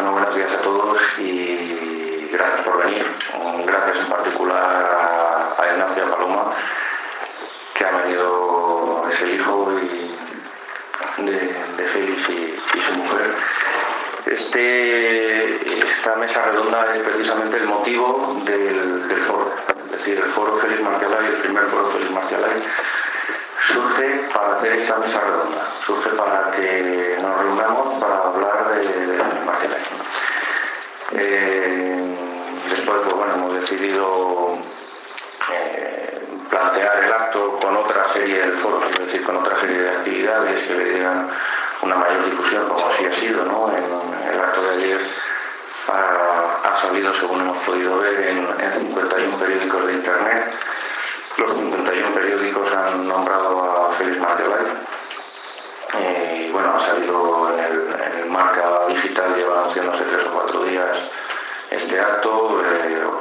Bueno, buenos días a todos y gracias por venir. Gracias en particular a Ignacio Paloma, que ha venido, es el hijo de Félix y su mujer. Esta mesa redonda es precisamente el motivo del foro, es decir, el foro Félix Marcialay, el primer foro Félix Marcialay, surge para hacer esta mesa redonda, surge para que nos reunamos para hablar de Marcialay. Después, pues bueno, hemos decidido plantear el acto con otra serie del foro, es decir, con otra serie de actividades que le dieran una mayor difusión, como así ha sido, ¿no? En el acto de ayer ha salido, según hemos podido ver, en 51 periódicos de internet. Los 51 periódicos han nombrado a Félix Marcialay. Y bueno, ha salido en el Marca Digital, lleva anunciándose 3 o 4 días este acto.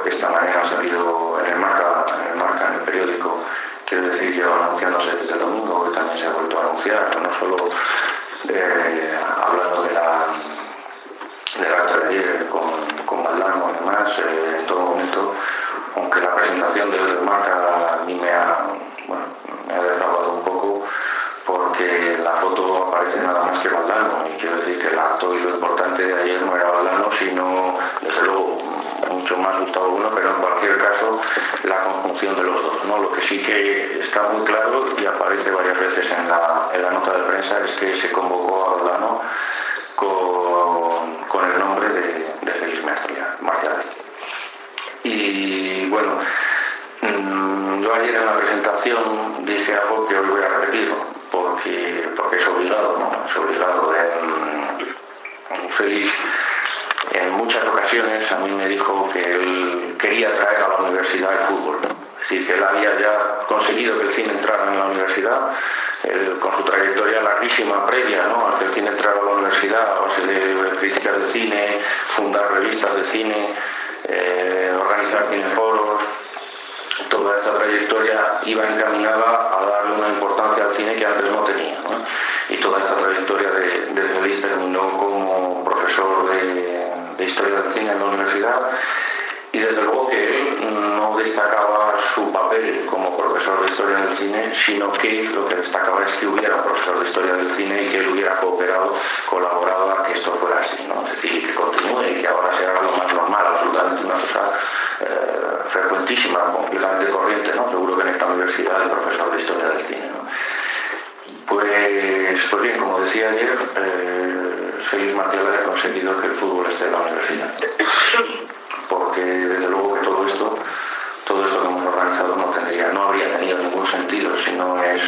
Esta mañana ha salido en el Marca, en el periódico, quiero decir, lleva anunciándose desde el domingo, que también se ha vuelto a anunciar, no solo hablando del acto de ayer con Valdano y demás, en todo momento, aunque la presentación de hoy del Marca a mí me ha defraudado un poco, porque la foto aparece nada más que Valdano, y quiero decir que el acto y lo importante de ayer no era Valdano, sino, desde luego, mucho más Gustavo Bueno, pero en cualquier caso la conjunción de los dos, ¿no? Lo que sí que está muy claro y aparece varias veces en la nota de prensa es que se convocó a Valdano con el nombre de Félix Marcialay. Y bueno, yo ayer en la presentación dije algo que hoy voy a repetir, porque es obligado, ¿no? Es obligado. Félix en muchas ocasiones a mí me dijo que él quería traer a la universidad el fútbol, ¿no? Es decir, que él había ya conseguido que el cine entrara en la universidad, con su trayectoria larguísima previa, ¿no?, a que el cine entrara a la universidad a base de críticas de cine, fundar revistas de cine, organizar cineforos. Toda esa trayectoria iba encaminada a darle una importancia al cine que antes no tenía, ¿no? Y toda esta trayectoria de Félix terminó como profesor de historia del cine en la universidad, y desde luego que él no destacaba su papel como profesor de historia del cine, sino que lo que destacaba es que hubiera un profesor de historia del cine y que él hubiera colaborado a que esto fuera así, ¿no? Es decir, que continúe y que ahora sea lo más normal, absolutamente una cosa frecuentísima, completamente corriente, ¿no? Seguro que en esta universidad el profesor de historia del cine, ¿no? Pues bien, como decía ayer, Félix Marcialay ha conseguido que el fútbol esté en la universidad, porque desde luego que todo esto que hemos organizado no habría tenido ningún sentido si no es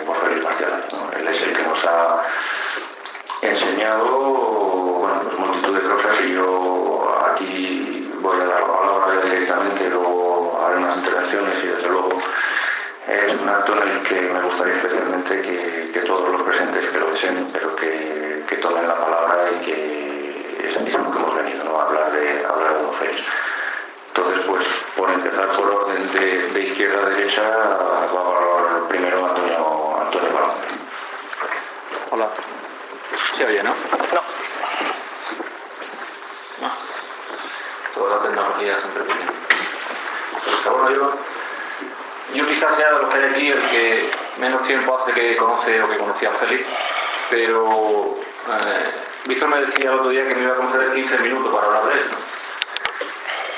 por Félix Marcialay, ¿no? Él es el que nos ha enseñado, bueno, pues multitud de cosas, y yo aquí voy a dar la palabra directamente, luego haré unas intervenciones, y desde luego es un acto en el que me gustaría especialmente que todos los presentes que lo deseen, pero que tomen la palabra, y que es lo que hemos venido, ¿no?, a hablar de don Félix. Entonces, pues por empezar por orden de izquierda a derecha, va a hablar primero Antonio Paloma. Hola. ¿Se oye, no? No. Toda la tecnología siempre pequeña. Pero bueno, yo quizás sea de los que hay aquí el que menos tiempo hace que conoce o que conocía a Félix, pero Víctor me decía el otro día que me iba a conceder 15 minutos para hablar de él, ¿no?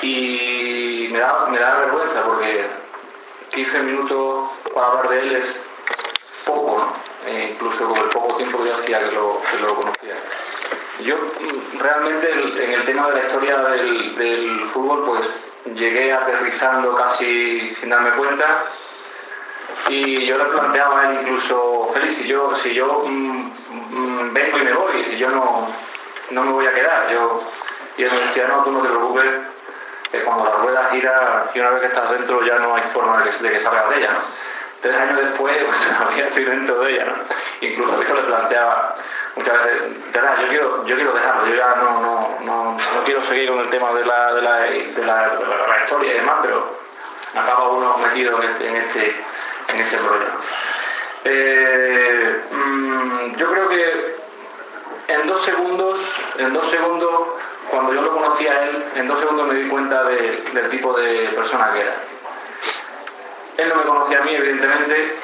Y me da vergüenza, porque 15 minutos para hablar de él es poco, ¿no? Incluso con el poco tiempo que yo hacía que lo conocía. Yo realmente en el tema de la historia del fútbol, pues llegué aterrizando casi sin darme cuenta, y yo le planteaba a él incluso: Félix, si yo vengo y me voy, si yo no me voy a quedar. Y él me decía: no, tú no te preocupes, que cuando la rueda gira, y una vez que estás dentro ya no hay forma de que salgas de ella, ¿no? 3 años después, pues todavía estoy dentro de ella, ¿no? Incluso esto le planteaba muchas veces: de verdad, yo quiero dejarlo, yo ya no quiero seguir con el tema de la historia y demás, pero acaba uno metido en este rollo. Yo creo que en 2 segundos, cuando yo lo conocí a él, en 2 segundos me di cuenta del tipo de persona que era. Él no me conocía a mí, evidentemente,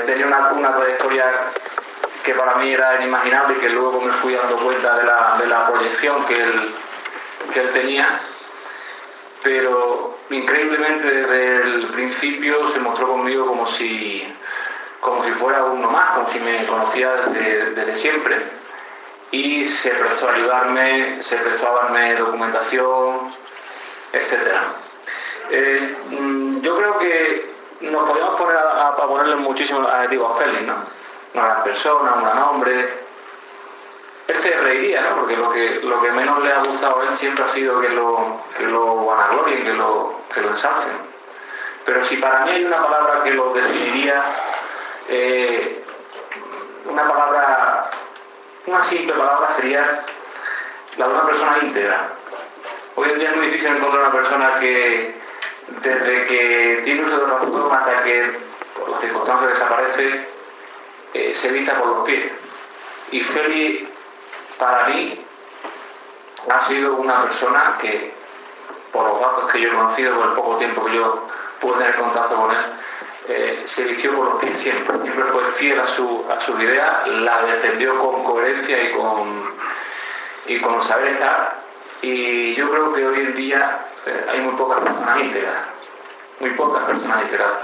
tenía una trayectoria que para mí era inimaginable y que luego me fui dando cuenta de la proyección que él tenía, pero increíblemente desde el principio se mostró conmigo como si fuera uno más, como si me conocía desde siempre, y se prestó a ayudarme, se prestó a darme documentación, etc. Yo creo que nos podíamos poner a ponerle muchísimos adjetivos a Félix, ¿no? Una gran persona, un gran hombre. Él se reiría, ¿no? Porque lo que menos le ha gustado a él siempre ha sido que lo vanaglorien, que lo ensalcen. Pero si para mí hay una palabra que lo definiría, una simple palabra sería la de una persona íntegra. Hoy en día es muy difícil encontrar una persona que desde que tiene uso de razón hasta que por las circunstancias desaparece, se vista por los pies. Y Félix, para mí, ha sido una persona que, por los datos que yo he conocido, por el poco tiempo que yo pude tener contacto con él, se vistió por los pies siempre fue fiel a sus ideas, la defendió con coherencia y con saber estar, y yo creo que hoy en día hay muy pocas personas íntegras,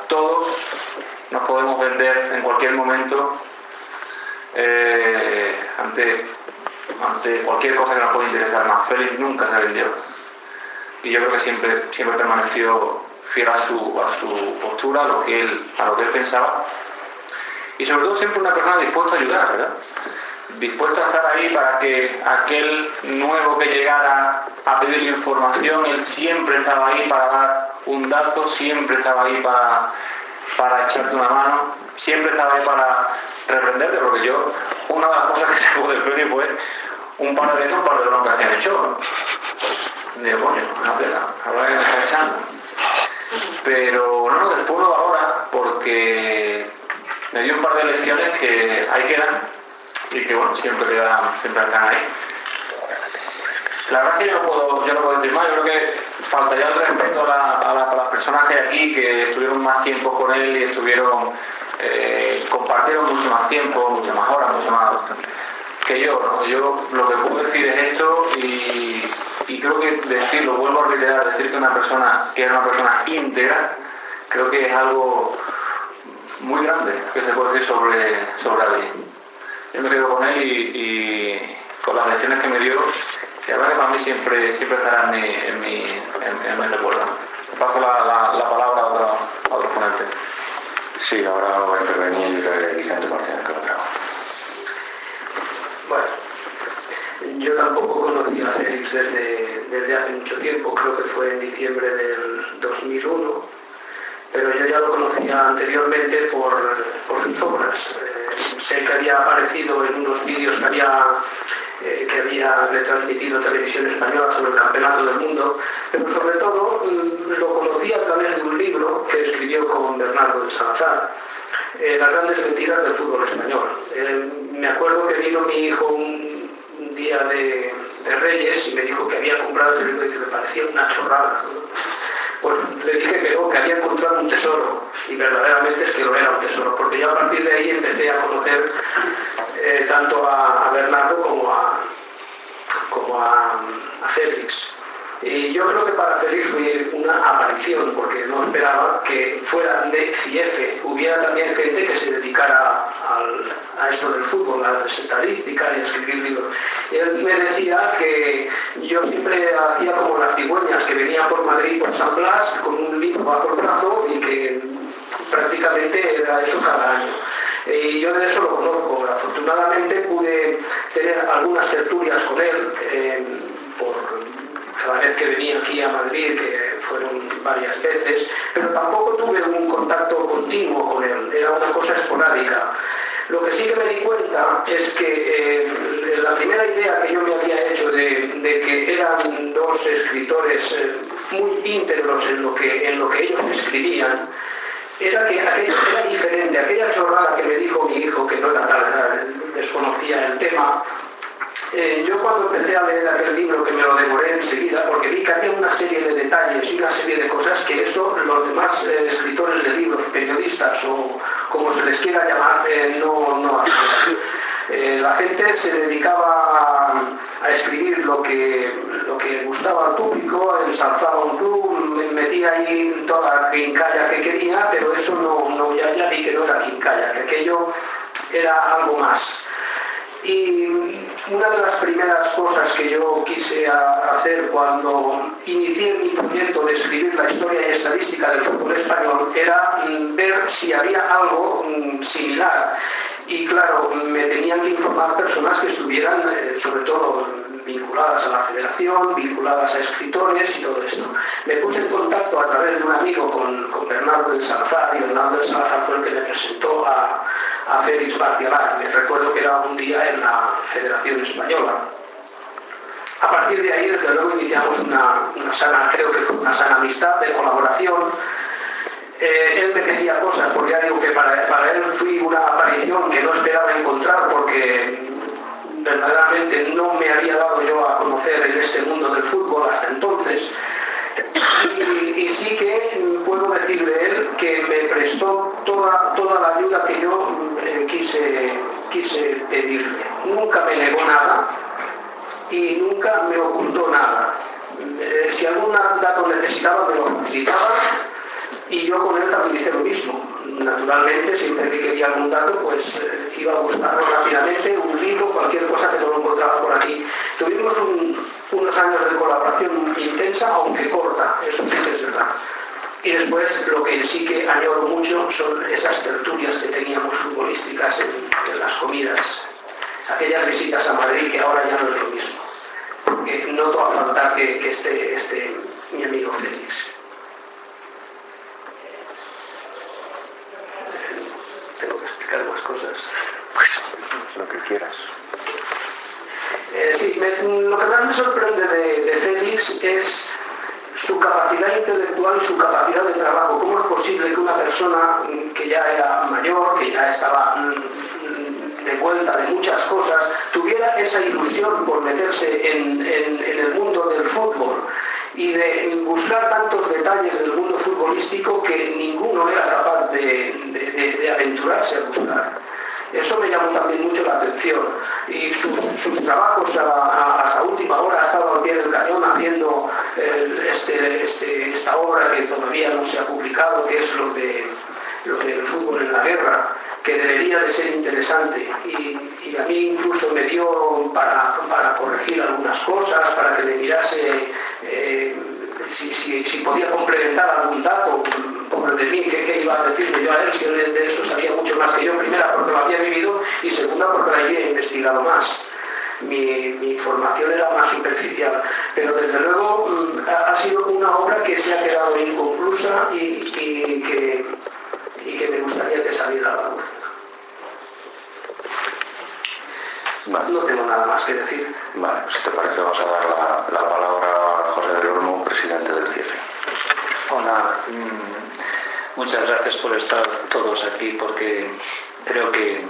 todos nos podemos vender en cualquier momento ante cualquier cosa que nos pueda interesar más. Félix nunca se vendió y yo creo que siempre permaneció fiel a su postura, a lo que él pensaba, y sobre todo siempre una persona dispuesta a ayudar, ¿verdad? Dispuesta a estar ahí para que aquel nuevo que llegara a pedir información, él siempre estaba ahí para dar un dato, siempre estaba ahí para echarte una mano, siempre estaba ahí para reprenderte, porque una de las cosas que se puede ver fue un par de broncas que me echó. Digo, coño, una pena, ahora que me está echando. Pero no, después lo valora porque me dio un par de lecciones que ahí quedan y que bueno, siempre están ahí. La verdad es que yo no puedo decir más. Yo creo que faltaría el respeto a las personas que hay aquí, que estuvieron más tiempo con él y compartieron mucho más tiempo, muchas más horas, mucho más que yo, ¿no? Yo lo que puedo decir es esto y creo que decirlo, vuelvo a reiterar, decir que era una persona íntegra, creo que es algo muy grande que se puede decir sobre alguien. Yo me quedo con él y con las lecciones que me dio, que la verdad que para mí siempre estará en mi recuerdo. Paso la palabra a otro ponente. Sí, ahora voy a intervenir Vicente Martínez, que lo traigo. Bueno, yo tampoco conocí a Félix desde hace mucho tiempo, creo que fue en diciembre del 2001, pero yo ya lo conocía anteriormente por sus obras. Sé que había aparecido en unos vídeos que había retransmitido Televisión Española sobre el Campeonato del Mundo, pero sobre todo lo conocí a través de un libro que escribió con Bernardo de Salazar, Las grandes mentiras del fútbol español. Me acuerdo que vino mi hijo un día de Reyes y me dijo que había comprado ese libro y que me parecía una chorrada, ¿no? Pues le dije que no, que había encontrado un tesoro, y verdaderamente es que lo era un tesoro, porque yo a partir de ahí empecé a conocer tanto a Bernardo como a Félix. Y yo creo que para Félix fue una aparición, porque no esperaba que fuera de CIEFE hubiera también gente que se dedicara a esto del fútbol, a las estadísticas y a escribir libros. Y él me decía que yo siempre hacía como las cigüeñas que venían por Madrid, por San Blas, con un libro bajo el brazo, y que prácticamente era eso cada año. Y yo de eso lo conozco. Afortunadamente pude tener algunas tertulias con él cada vez que venía aquí a Madrid, que fueron varias veces, pero tampoco tuve un contacto continuo con él, era una cosa esporádica. Lo que sí que me di cuenta es que la primera idea que yo me había hecho de que eran dos escritores muy íntegros en lo que ellos era que aquello era diferente. Aquella chorrada que me dijo mi hijo, que no era tal, era desconocía el tema. Yo cuando empecé a leer aquel libro, que me lo devoré enseguida, porque vi que había una serie de detalles y una serie de cosas que eso los demás escritores de libros, periodistas o como se les quiera llamar, no hacían. La gente se dedicaba a escribir lo que gustaba al público, ensalzaba un club, metía ahí toda la quincalla que quería, pero eso ya vi que no era quincalla, que aquello era algo más. Y una de las primeras cosas que yo quise hacer cuando inicié mi proyecto de escribir la historia y estadística del fútbol español era ver si había algo similar. Y claro, me tenían que informar personas que estuvieran, sobre todo, vinculadas a la federación, vinculadas a escritores y todo esto. Me puse en contacto a través de un amigo con Bernardo del Salazar, y Bernardo del Salazar fue el que me presentó a Félix Martialay. Me recuerdo que era un día en la Federación Española. A partir de ahí, desde luego, iniciamos una sana, creo que fue una sana amistad de colaboración. Él me pedía cosas, porque ya digo que para él fui una aparición que no esperaba encontrar, porque verdaderamente no me había dado yo a conocer en este mundo del fútbol hasta entonces. Y sí que puedo decir de él que me prestó toda la ayuda que yo quise pedirle. Nunca me negó nada y nunca me ocultó nada. Si algún dato necesitaba, me lo facilitaba, y yo con él también hice lo mismo. Naturalmente, siempre que quería algún dato, pues iba a buscarlo rápidamente, un libro, cualquier cosa que no lo encontraba por aquí. Tuvimos unos años de colaboración intensa, aunque corta, eso sí que es verdad. Y después, lo que sí que añoro mucho son esas tertulias que teníamos futbolísticas en las comidas, aquellas visitas a Madrid, que ahora ya no es lo mismo, porque noto a faltar que esté mi amigo Félix. Tengo que explicar más cosas. Pues lo que quieras. Sí, lo que más me sorprende de Félix es su capacidad intelectual y su capacidad de trabajo. ¿Cómo es posible que una persona que ya era mayor, que ya estaba de vuelta de muchas cosas, tuviera esa ilusión por meterse en el mundo del fútbol y de buscar tantos detalles del mundo futbolístico que ninguno era capaz de aventurarse a buscar? Eso me llamó también mucho la atención, y sus trabajos hasta última hora ha estado al pie del cañón haciendo esta obra que todavía no se ha publicado, que es lo del fútbol en la guerra, que debería de ser interesante, y a mí incluso me dio para corregir algunas cosas, para que me mirase si podía complementar algún dato. Pobre de mí, ¿qué iba a decirme yo a él si él de eso sabía mucho más que yo? Primera, porque lo había vivido, y segunda, porque la había investigado más. Mi formación era más superficial, pero desde luego ha sido una obra que se ha quedado inconclusa y que me gustaría que saliera a la luz. Vale. No tengo nada más que decir. Vale, si te parece, vamos a dar la palabra a José del Olmo, presidente del CIEFE. Hola, muchas gracias por estar todos aquí, porque creo que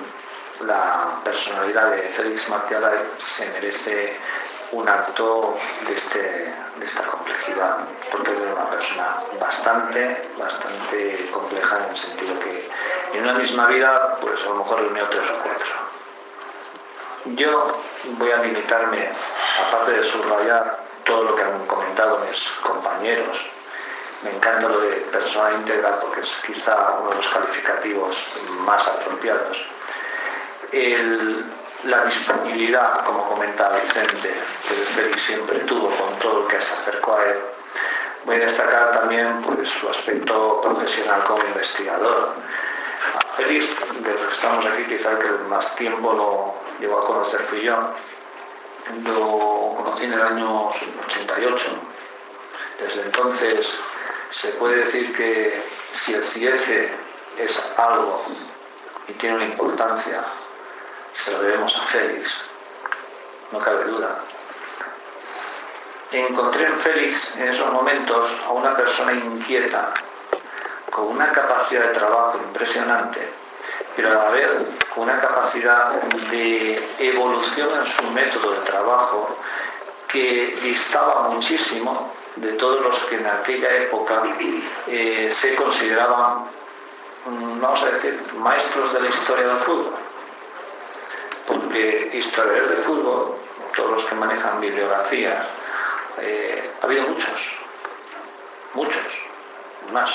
la personalidad de Félix Martialay se merece un acto de esta complejidad, porque era una persona bastante compleja, en el sentido que en una misma vida pues a lo mejor reunió 3 o 4. Yo voy a limitarme, aparte de subrayar todo lo que han comentado mis compañeros. Me encanta lo de persona íntegra, porque es quizá uno de los calificativos más apropiados. La disponibilidad, como comentaba Vicente, que Félix siempre tuvo con todo el que se acercó a él. Voy a destacar también pues, su aspecto profesional como investigador. A Félix, de los que estamos aquí, quizá el que más tiempo lo llegó a conocer fui yo. Lo conocí en el año 88. Desde entonces se puede decir que si el CIEFE es algo y tiene una importancia, se lo debemos a Félix, no cabe duda. Encontré en Félix en esos momentos a una persona inquieta, con una capacidad de trabajo impresionante, pero a la vez con una capacidad de evolución en su método de trabajo que distaba muchísimo de todos los que en aquella época se consideraban, vamos a decir, maestros de la historia del fútbol. Porque historiadores de fútbol, todos los que manejan bibliografías, ha habido muchos más.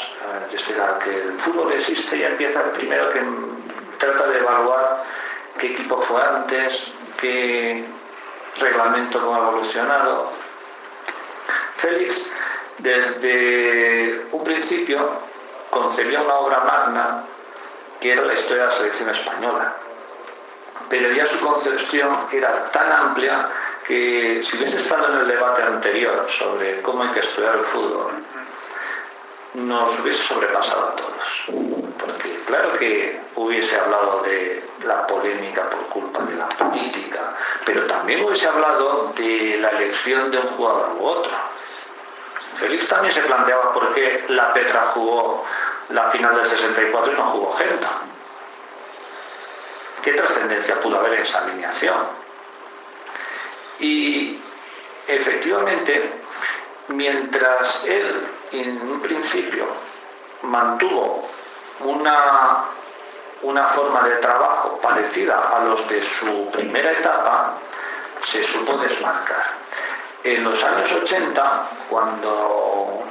Desde que el fútbol existe ya empieza el primero que trata de evaluar qué equipo fue antes, qué reglamento cómo ha evolucionado. Félix, desde un principio, concebió una obra magna que era la historia de la selección española. Pero ya su concepción era tan amplia que si hubiese estado en el debate anterior sobre cómo hay que estudiar el fútbol, nos hubiese sobrepasado a todos. Porque claro que hubiese hablado de la polémica por culpa de la política, pero también hubiese hablado de la elección de un jugador u otro. Félix también se planteaba por qué la Petra jugó la final del 64 y no jugó Genta. ¿Qué trascendencia pudo haber en esa alineación? Y efectivamente, mientras él en un principio mantuvo una forma de trabajo parecida a los de su primera etapa, se supo desmarcar. En los años 80, cuando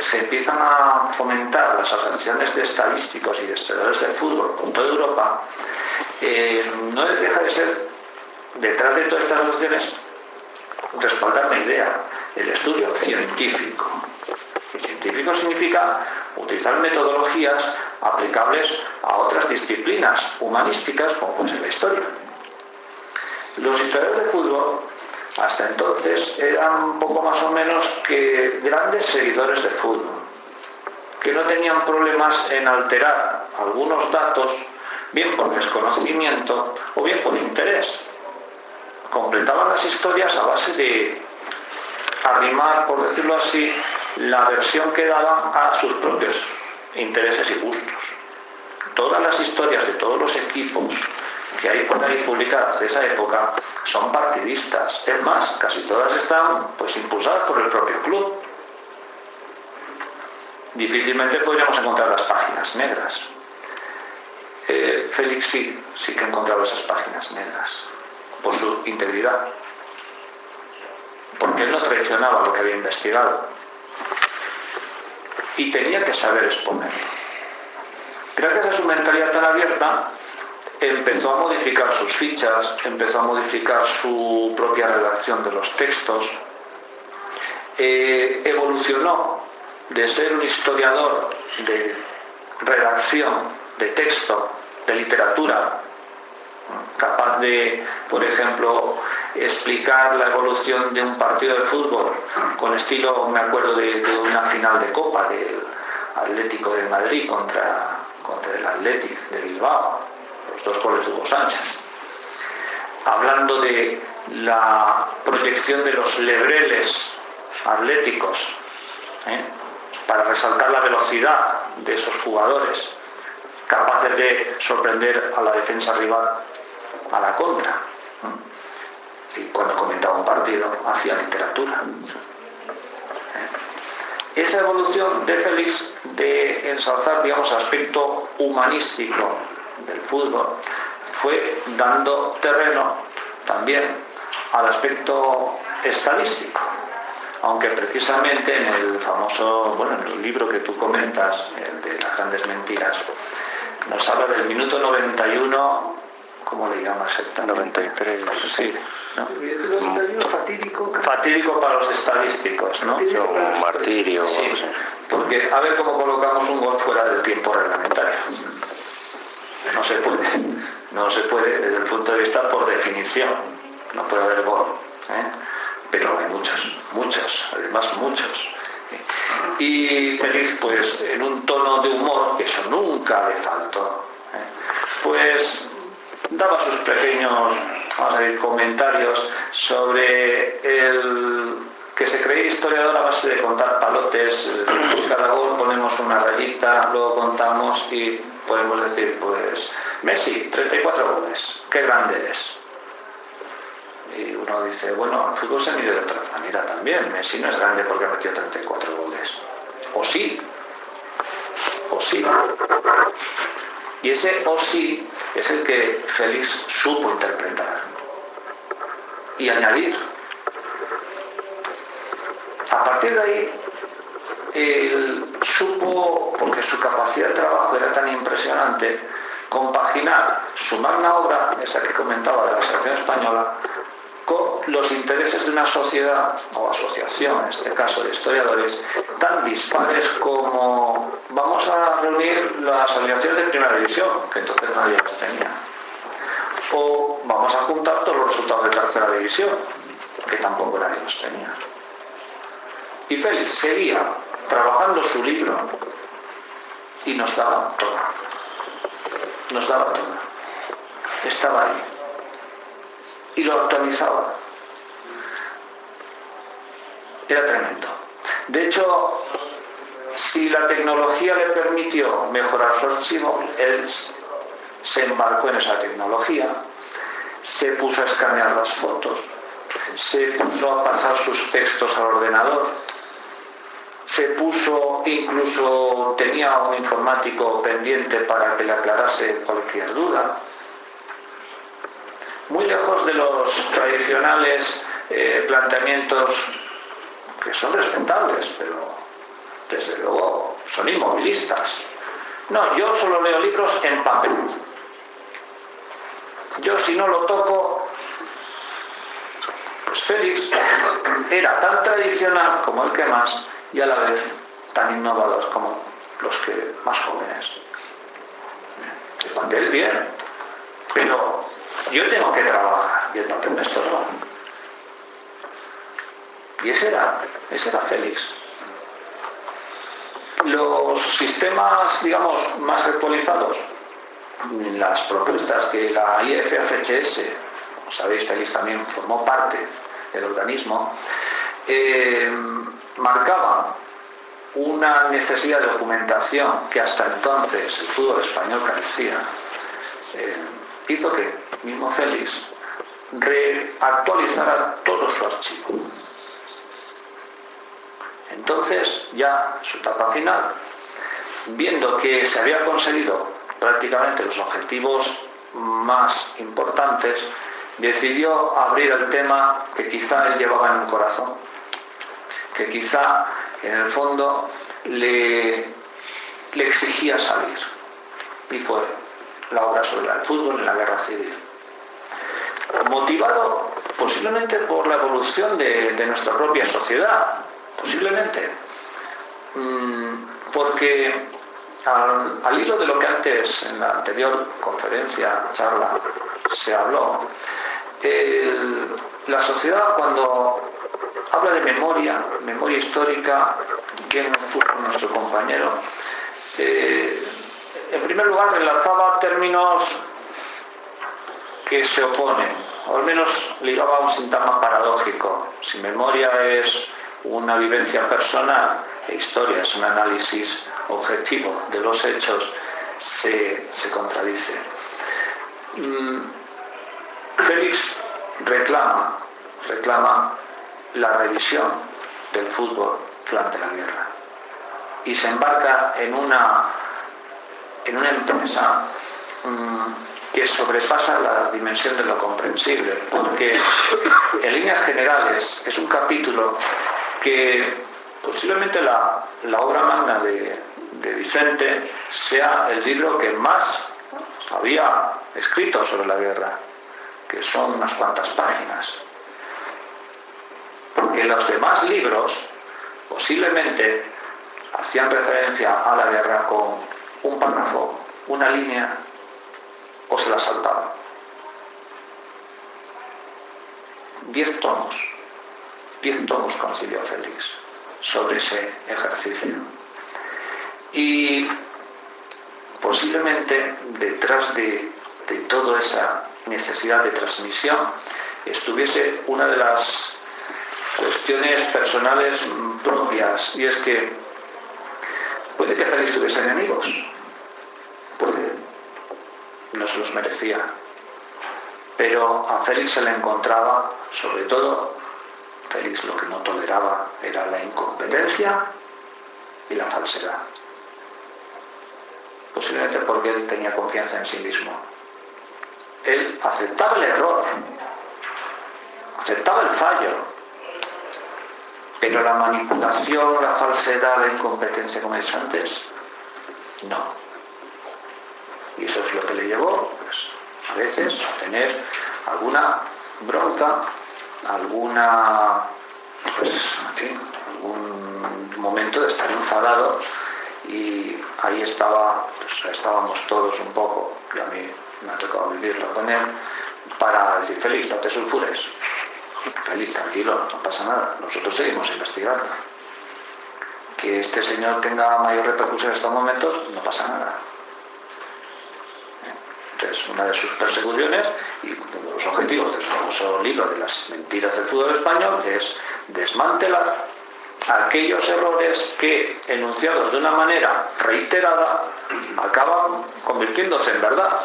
se empiezan a fomentar las asociaciones de estadísticos y de historiadores de fútbol por toda Europa, no deja de ser, detrás de todas estas asociaciones, respaldar una idea, el estudio científico. Y científico significa utilizar metodologías aplicables a otras disciplinas humanísticas, como puede ser la historia. Los historiadores de fútbol hasta entonces eran poco más o menos que grandes seguidores de fútbol, que no tenían problemas en alterar algunos datos, bien por desconocimiento o bien por interés. Completaban las historias a base de arrimar, por decirlo así, la versión que daban a sus propios intereses y gustos. Todas las historias de todos los equipos que hay por ahí publicadas de esa época son partidistas. Es más, casi todas están pues impulsadas por el propio club. Difícilmente podríamos encontrar las páginas negras. Félix sí que encontraba esas páginas negras por su integridad, porque él no traicionaba lo que había investigado y tenía que saber exponerlo. Gracias a su mentalidad tan abierta, empezó a modificar sus fichas, empezó a modificar su propia redacción de los textos, evolucionó de ser un historiador de redacción, de texto, de literatura, capaz de, por ejemplo, explicar la evolución de un partido de fútbol con estilo, me acuerdo de una final de Copa del Atlético de Madrid contra el Athletic de Bilbao, los 2 goles de Hugo Sánchez, hablando de la proyección de los lebreles atléticos, para resaltar la velocidad de esos jugadores, capaces de sorprender a la defensa rival a la contra. Y cuando comentaba un partido, hacía literatura. Esa evolución de Félix de ensalzar, digamos, aspecto humanístico del fútbol fue dando terreno también al aspecto estadístico, aunque precisamente en el famoso, en el libro que tú comentas, el de las grandes mentiras, nos habla del minuto 91, ¿cómo le llamas exactamente? 93, sí, ¿no? El 91 fatídico. Fatídico para los estadísticos, ¿no? Un martirio. Sí, porque a ver cómo colocamos un gol fuera del tiempo reglamentario. No se puede desde el punto de vista por definición, no puede haber gol, pero hay muchos, además muchos. Y Félix, pues en un tono de humor, que eso nunca le faltó, pues daba sus pequeños, vamos a decir, comentarios sobre el que se creía historiador a base de contar palotes. Cada gol ponemos una rayita, luego contamos y podemos decir, pues Messi, 34 goles, qué grande es. Y uno dice, bueno, el fútbol se mide de otra manera también. Messi no es grande porque ha metido 34 goles. O sí. Y ese o sí es el que Félix supo interpretar y añadir. A partir de ahí, él supo, porque su capacidad de trabajo era tan impresionante, compaginar su magna obra, esa que comentaba de la selección española, con los intereses de una sociedad o asociación, en este caso de historiadores, tan dispares como vamos a reunir las alineaciones de primera división, que entonces nadie las tenía, o vamos a juntar todos los resultados de tercera división, que tampoco nadie los tenía. Y Félix seguía trabajando su libro y nos daba todo. Estaba ahí. Y lo actualizaba. Era tremendo. De hecho, si la tecnología le permitió mejorar su archivo, él se embarcó en esa tecnología, se puso a escanear las fotos, se puso a pasar sus textos al ordenador, se puso, incluso tenía un informático pendiente para que le aclarase cualquier duda. Muy lejos de los tradicionales planteamientos que son respetables, pero desde luego son inmovilistas. No, yo solo leo libros en papel. Yo si no lo toco, pues Félix era tan tradicional como el que más y a la vez tan innovador como los que más jóvenes. El papel bien, pero yo tengo que trabajar y el papel me estorba. Y ese era Félix. Los sistemas, digamos, más actualizados, las propuestas que la IFFHS, como sabéis, Félix también formó parte del organismo, marcaban una necesidad de documentación que hasta entonces el fútbol español carecía. Hizo que mismo Félix reactualizara todo su archivo. Entonces, ya su etapa final, viendo que se había conseguido prácticamente los objetivos más importantes, decidió abrir el tema que quizá él llevaba en el corazón, que quizá en el fondo le exigía salir, y fue la obra sobre el fútbol en la guerra civil, motivado posiblemente por la evolución de nuestra propia sociedad, posiblemente, porque al hilo de lo que antes en la anterior conferencia, charla, se habló, la sociedad cuando habla de memoria histórica, que nos puso nuestro compañero, en primer lugar enlazaba términos que se oponen, o al menos ligaba un sintagma paradójico. Si memoria es una vivencia personal e historia es un análisis objetivo de los hechos, se contradice. Félix reclama la revisión del fútbol durante la guerra y se embarca en una empresa que sobrepasa la dimensión de lo comprensible, porque en líneas generales es un capítulo que posiblemente la obra magna de Vicente sea el libro que más había escrito sobre la guerra, que son unas cuantas páginas. Porque los demás libros posiblemente hacían referencia a la guerra con un párrafo, una línea, o se la saltaban. 10 tomos concibió Félix sobre ese ejercicio. Y posiblemente detrás de toda esa necesidad de transmisión estuviese una de las cuestiones personales propias, y es que puede que Félix tuviese enemigos, puede, no se los merecía. Pero a Félix se le encontraba, sobre todo, Félix lo que no toleraba era la incompetencia y la falsedad. Posiblemente porque él tenía confianza en sí mismo. Él aceptaba el error, aceptaba el fallo, pero la manipulación, la falsedad, la incompetencia, como he dicho antes, no. Y eso es lo que le llevó, pues, a veces a tener alguna bronca, alguna, pues, en fin, algún momento de estar enfadado, y ahí estábamos todos un poco, y a mí me ha tocado vivirlo con él, para decir: Félix, no te sulfures, Félix, tranquilo, no pasa nada, nosotros seguimos investigando. Que este señor tenga mayor repercusión en estos momentos, no pasa nada. Entonces, una de sus persecuciones y uno de los objetivos del famoso libro de las mentiras del fútbol español es desmantelar aquellos errores que, enunciados de una manera reiterada, acaban convirtiéndose en verdad.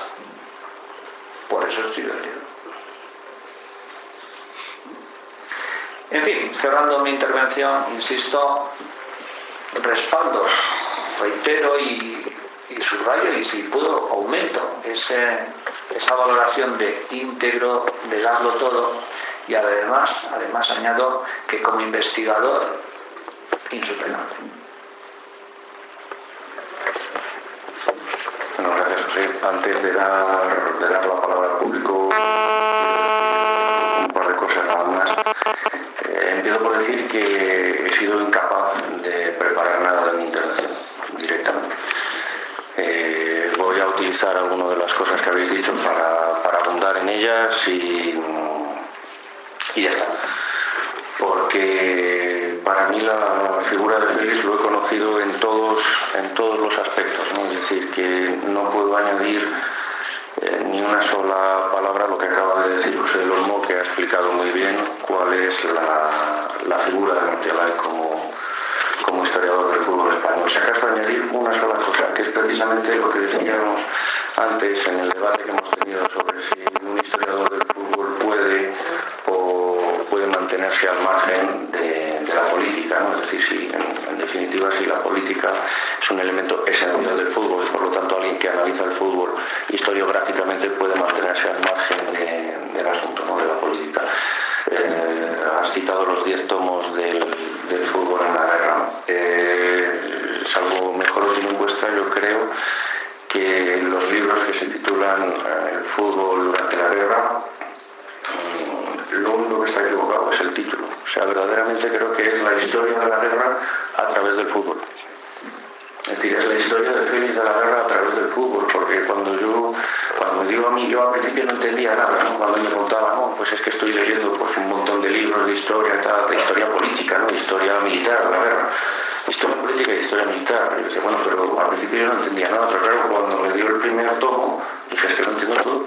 Por eso escribe el libro. En fin, cerrando mi intervención, insisto, respaldo, reitero y subrayo, y si puedo aumento esa valoración de íntegro, de darlo todo, y además añado que como investigador, insuperable. Bueno, gracias, José. Antes de dar la palabra al público, un par de cosas nada más. Empiezo por decir que he sido incapaz de preparar nada de mi intervención directamente. Voy a utilizar algunas de las cosas que habéis dicho para abundar en ellas y ya está. Porque para mí la figura de Félix lo he conocido en todos los aspectos, ¿no? Es decir, que no puedo añadir ni una sola palabra a lo que acaba de decir José del Olmo, que ha explicado muy bien cuál es la figura de Montiel como historiador del fútbol español. Si acaso añadir una sola cosa, que es precisamente lo que decíamos antes en el debate que hemos tenido sobre si un historiador del fútbol puede mantenerse al margen de la política, ¿no? Es decir, si en definitiva, si la política es un elemento esencial del fútbol y por lo tanto alguien que analiza el fútbol historiográficamente puede mantenerse al margen del asunto, ¿no? De la política. Has citado los 10 tomos del fútbol en la guerra. Salvo mejor opinión vuestra, yo creo que los libros que se titulan El fútbol durante la guerra, lo único que está equivocado es el título. O sea, verdaderamente creo que es la historia de la guerra a través del fútbol. Es decir, es la historia de Félix de la guerra a través del fútbol, porque cuando me digo a mí, yo al principio no entendía nada, ¿no? Cuando me contaba, no, pues es que estoy leyendo pues un montón de libros de historia, de historia política, ¿no? De historia militar de la guerra. Historia política y historia militar. Y yo decía, bueno, pero al principio yo no entendía nada, pero claro, cuando me dio el primer tomo, dije, es que no entiendo todo.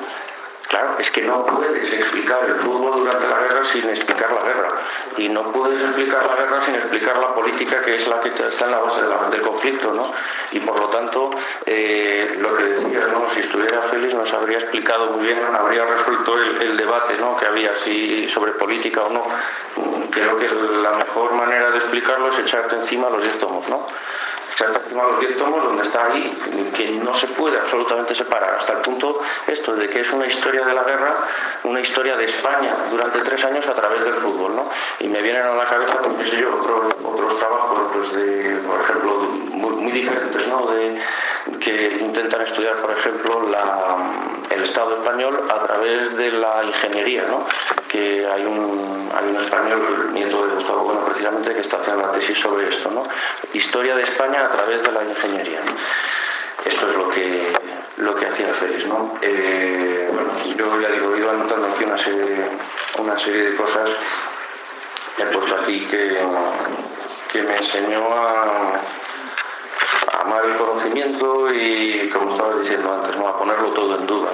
Claro, es que no puedes explicar el fútbol durante la guerra sin explicar la guerra. Y no puedes explicar la guerra sin explicar la política, que es la que está en la base del conflicto, ¿no? Y por lo tanto, lo que decía, ¿no? Si estuviera Félix nos habría explicado muy bien, habría resuelto el debate, ¿no? Que había si sobre política o no. Creo que la mejor manera de explicarlo es echarte encima los 10 tomos, ¿no? Echarte encima los 10 tomos donde está ahí, que no se puede absolutamente separar, hasta el punto esto de que es una historia de la guerra, una historia de España durante 3 años a través del fútbol, ¿no? Y me vienen a la cabeza, pues qué sé yo, otros trabajos, pues de, por ejemplo, muy diferentes, ¿no? Que intentan estudiar, por ejemplo, el Estado español a través de la ingeniería, ¿no? Que hay un español, nieto de Gustavo Bueno, precisamente, que está haciendo la tesis sobre esto, ¿no? Historia de España a través de la ingeniería, ¿no? Esto es lo que hacía Félix, ¿no? Bueno, yo ya digo, he ido anotando aquí una serie de cosas. He puesto aquí que me enseñó a amar el conocimiento y, como estaba diciendo antes, ¿no? A ponerlo todo en duda.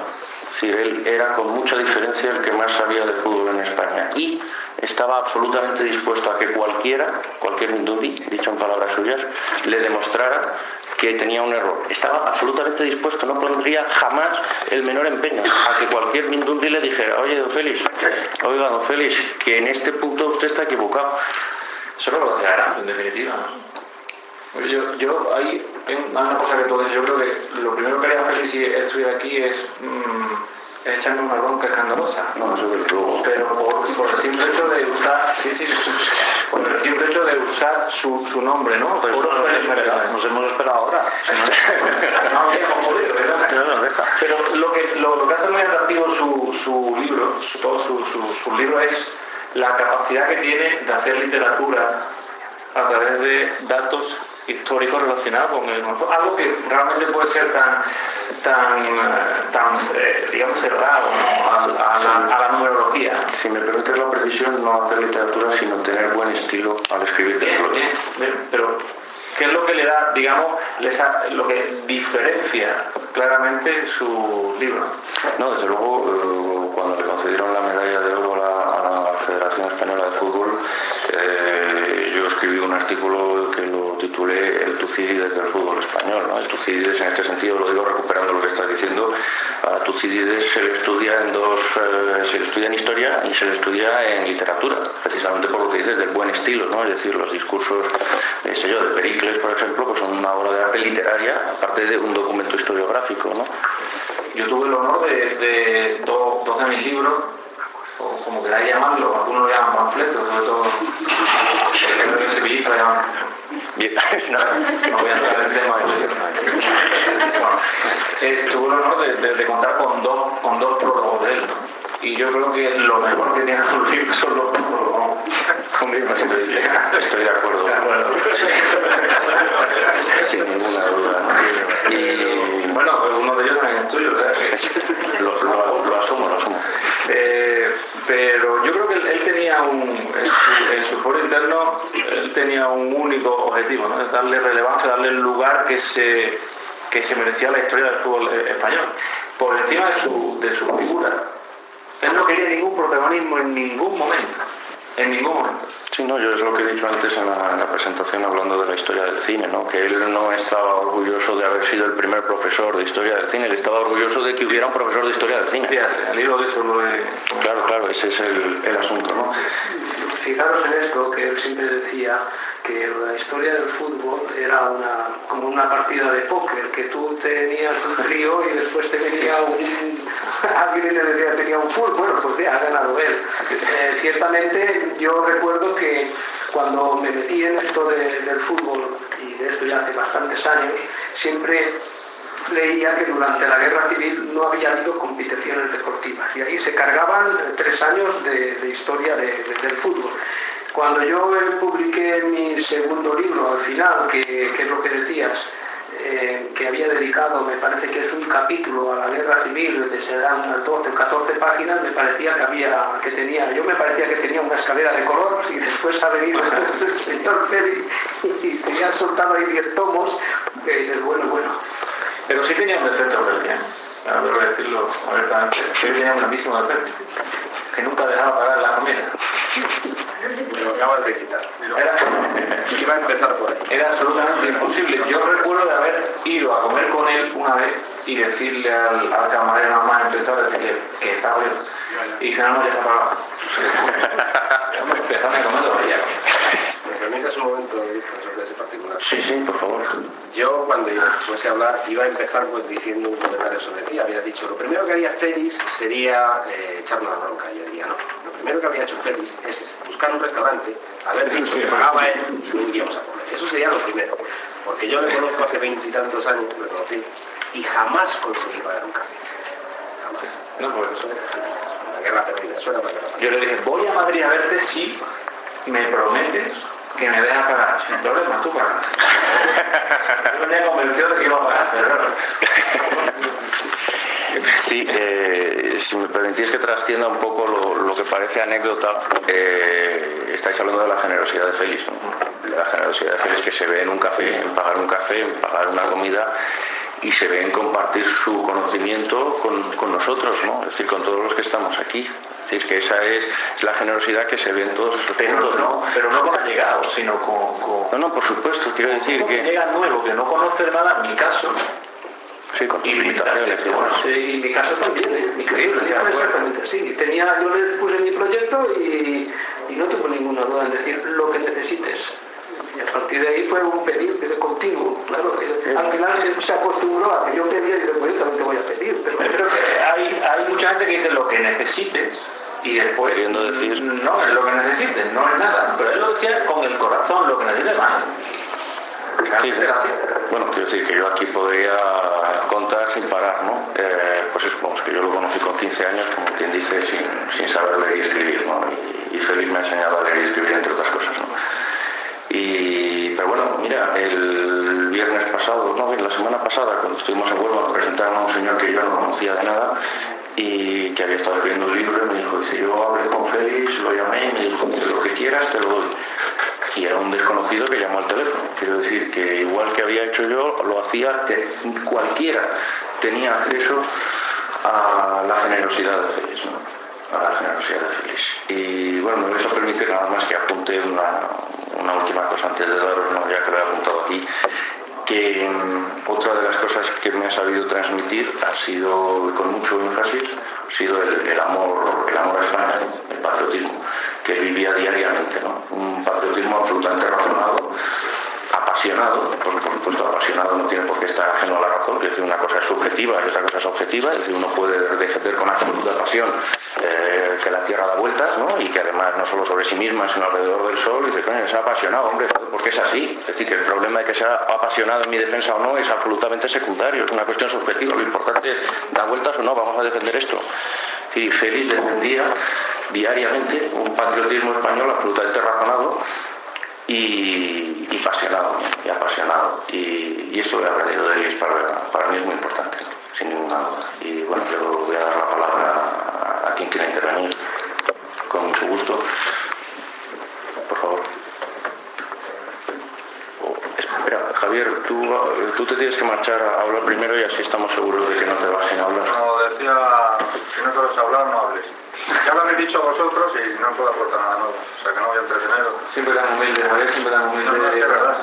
Es decir, él era con mucha diferencia el que más sabía de fútbol en España y estaba absolutamente dispuesto a que cualquier mindundi, dicho en palabras suyas, le demostrara que tenía un error. Estaba absolutamente dispuesto, no pondría jamás el menor empeño a que cualquier Mindundi le dijera: oye, don Félix, oiga, don Félix, que en este punto usted está equivocado. Eso no lo hace Arango, en definitiva, ¿no? Yo hay una cosa que tú dices, yo creo que lo primero que haría Félix si estuviera aquí es echarme una bronca escandalosa. No, eso desde luego. Pero por el simple hecho de usar, por el simple hecho de usar su nombre, ¿no? Pues nos hemos esperado ahora. No, ya hemos podido, ¿verdad? No nos deja. Pero lo que hace muy atractivo su libro, todo su libro, es la capacidad que tiene de hacer literatura a través de datos históricos relacionados con el nuevo, algo que realmente puede ser tan digamos, cerrado, ¿no? a la numerología. Si me permites la precisión, no hacer literatura, sino tener buen estilo al escribir de todo. Pero ¿qué es lo que le da, digamos, lo que diferencia claramente su libro? No, desde luego, cuando le concedieron la medalla de oro a la Federación Española de Fútbol, yo escribí un artículo que lo titulé El Tucídides del fútbol español, ¿no? El Tucídides, en este sentido, lo digo recuperando lo que estás diciendo, a Tucídides se le estudia se le estudia en historia y se le estudia en literatura, precisamente por lo que dices del buen estilo, ¿no? Es decir, los discursos de Pericles, por ejemplo, pues son una obra de arte literaria, aparte de un documento historiográfico, ¿no? Yo tuve el honor de dos de mis libros, o como queráis llamarlo, algunos lo llaman panfletos, sobre todo los sevillistas lo llaman. No voy a entrar en el tema tuve el honor de contar con dos prólogos de él, ¿no? Y yo creo que lo mejor que tienen sus libros son los prólogos. Estoy de acuerdo. Sin ninguna duda, ¿no? Y bueno, uno de ellos también es tuyo, ¿verdad? Lo asumo. Pero yo creo que él tenía en su foro interno, él tenía un único objetivo, ¿no? Es darle relevancia, darle el lugar que se merecía la historia del fútbol español, por encima de su figura. Él no quería ningún protagonismo en ningún momento. Sí, no, yo es lo que he dicho antes en la presentación hablando de la historia del cine, ¿no? Que él no estaba orgulloso de haber sido el primer profesor de historia del cine, él estaba orgulloso de que hubiera un profesor de historia del cine. Fíjate, al hilo de eso lo he... Claro, ese es el asunto, ¿no? Fijaros en esto, que él siempre decía que la historia del fútbol era como una partida de póker, que tú tenías un trío y después te venía alguien le decía tenía un full, bueno, pues ya ha ganado él. Ciertamente yo recuerdo que cuando me metí en esto del fútbol, y de esto ya hace bastantes años, siempre leía que durante la Guerra Civil no había habido competiciones deportivas y ahí se cargaban 3 años de historia del fútbol. Cuando yo publiqué mi segundo libro, al final, que es lo que decías, que había dedicado, me parece que es un capítulo a la Guerra Civil, que serán unas 12 o 14 páginas, me parecía que tenía una escalera de color, y después ha venido el señor Félix y se me ha soltado ahí 10 tomos, y dices, bueno. Pero sí tenía un defecto, Félix, debo decirlo abiertamente, sí tenía un grandísimo defecto, que nunca dejaba pagar la comida. Me lo acabas de quitar. Iba a empezar por ahí. Era absolutamente imposible. Yo recuerdo de haber ido a comer con él una vez y decirle al camarero nada más empezar a decir que estaba bien. Y dice, no, ya está pagado. Empezame a comer todavía. ¿Me permites un momento, Víctor, sobre ese particular? Sí, por favor. Yo, cuando fuese a hablar, iba a empezar pues diciendo un comentario sobre ti. Había dicho, lo primero que haría Félix sería echarme la bronca. Y yo diría, no. Lo primero que habría hecho Félix es buscar un restaurante, a ver si se pagaba él y luego iríamos a comer. Eso sería lo primero. Porque yo le conozco hace 20 y tantos años, le conocí, y jamás conseguí pagar un café. Jamás. No, por eso. La guerra perdida, eso era la guerra perdida. Yo le dije, voy a Madrid a verte si me prometes que me dejas pagar. Sin problema, tú pagas. Yo venía convencido de que iba a pagar, pero Sí, si me permitís que trascienda un poco lo que parece anécdota, estáis hablando de la generosidad de Félix, ¿no? De la generosidad de Félix que se ve en un café, en pagar un café, en pagar una comida, y se ve en compartir su conocimiento con nosotros, ¿no? Es decir, con todos los que estamos aquí. Es decir, que esa es la generosidad que se ve en todos esos pero puntos, no, pero no con allegados, sino con... No, por supuesto, quiero decir que llega nuevo, que no conoce nada, en mi caso. Sí, con tus limitaciones. Y en mi caso también, increíble, exactamente así. Yo le puse mi proyecto y no tuve ninguna duda en decir lo que necesites. Y a partir de ahí fue un pedir continuo. Claro, al final se acostumbró a que yo pedía y después yo también te voy a pedir. Pero creo que hay mucha gente que dice lo que necesites y después queriendo decir no es lo que necesites, no es nada. Pero él lo decía con el corazón, lo que necesites, vale. Sí, bueno, quiero decir que yo aquí podría contar sin parar, ¿no? Pues es como que yo lo conocí con 15 años, como quien dice, sin saber leer y escribir, ¿no? Y Félix me ha enseñado a leer y escribir, entre otras cosas, ¿no? Pero bueno, mira, el viernes pasado, no, la semana pasada, cuando estuvimos en Huelva, presentaron a un señor que yo no conocía de nada y que había estado escribiendo un libro y me dijo, dice, yo hablé con Félix, lo llamé y me dijo, dice, lo que quieras te lo doy. Y era un desconocido que llamó al teléfono. Quiero decir que igual que había hecho yo, lo hacía, cualquiera tenía acceso a la generosidad de Félix, ¿no? A la generosidad de Félix. Y bueno, me vais a permitir nada más que apunte una última cosa antes de daros, ¿no? Ya que lo he apuntado aquí, que otra de las cosas que me ha sabido transmitir ha sido, con mucho énfasis, ha sido el amor a España, el patriotismo, que vivía diariamente, ¿no? Un patriotismo absolutamente razonado, apasionado, porque por supuesto apasionado no tiene por qué estar ajeno a la razón, que es decir, una cosa es subjetiva y otra cosa es objetiva, es decir, uno puede defender con absoluta pasión que la Tierra da vueltas, ¿no? Y que además no solo sobre sí misma, sino alrededor del Sol, y dice, coño, es apasionado, hombre, porque es así. Es decir, que el problema de que sea apasionado en mi defensa o no es absolutamente secundario, es una cuestión subjetiva, lo importante es, da vueltas o no, vamos a defender esto. Y Félix defendía diariamente un patriotismo español absolutamente razonado y apasionado. Y esto lo he aprendido de él, para mí es muy importante, ¿no? Sin ninguna duda. Y bueno, yo voy a dar la palabra a quien quiera intervenir, con mucho gusto. Por favor. Espera, Javier, tú te tienes que marchar a hablar primero y así estamos seguros de que no te vas sin hablar. No, decía, si no sabes hablar, no hables. Ya lo habéis dicho vosotros y no puedo aportar nada nuevo, o sea que no voy a entreteneros. Siempre tan humilde, Javier, siempre tan humilde. No, de verdad.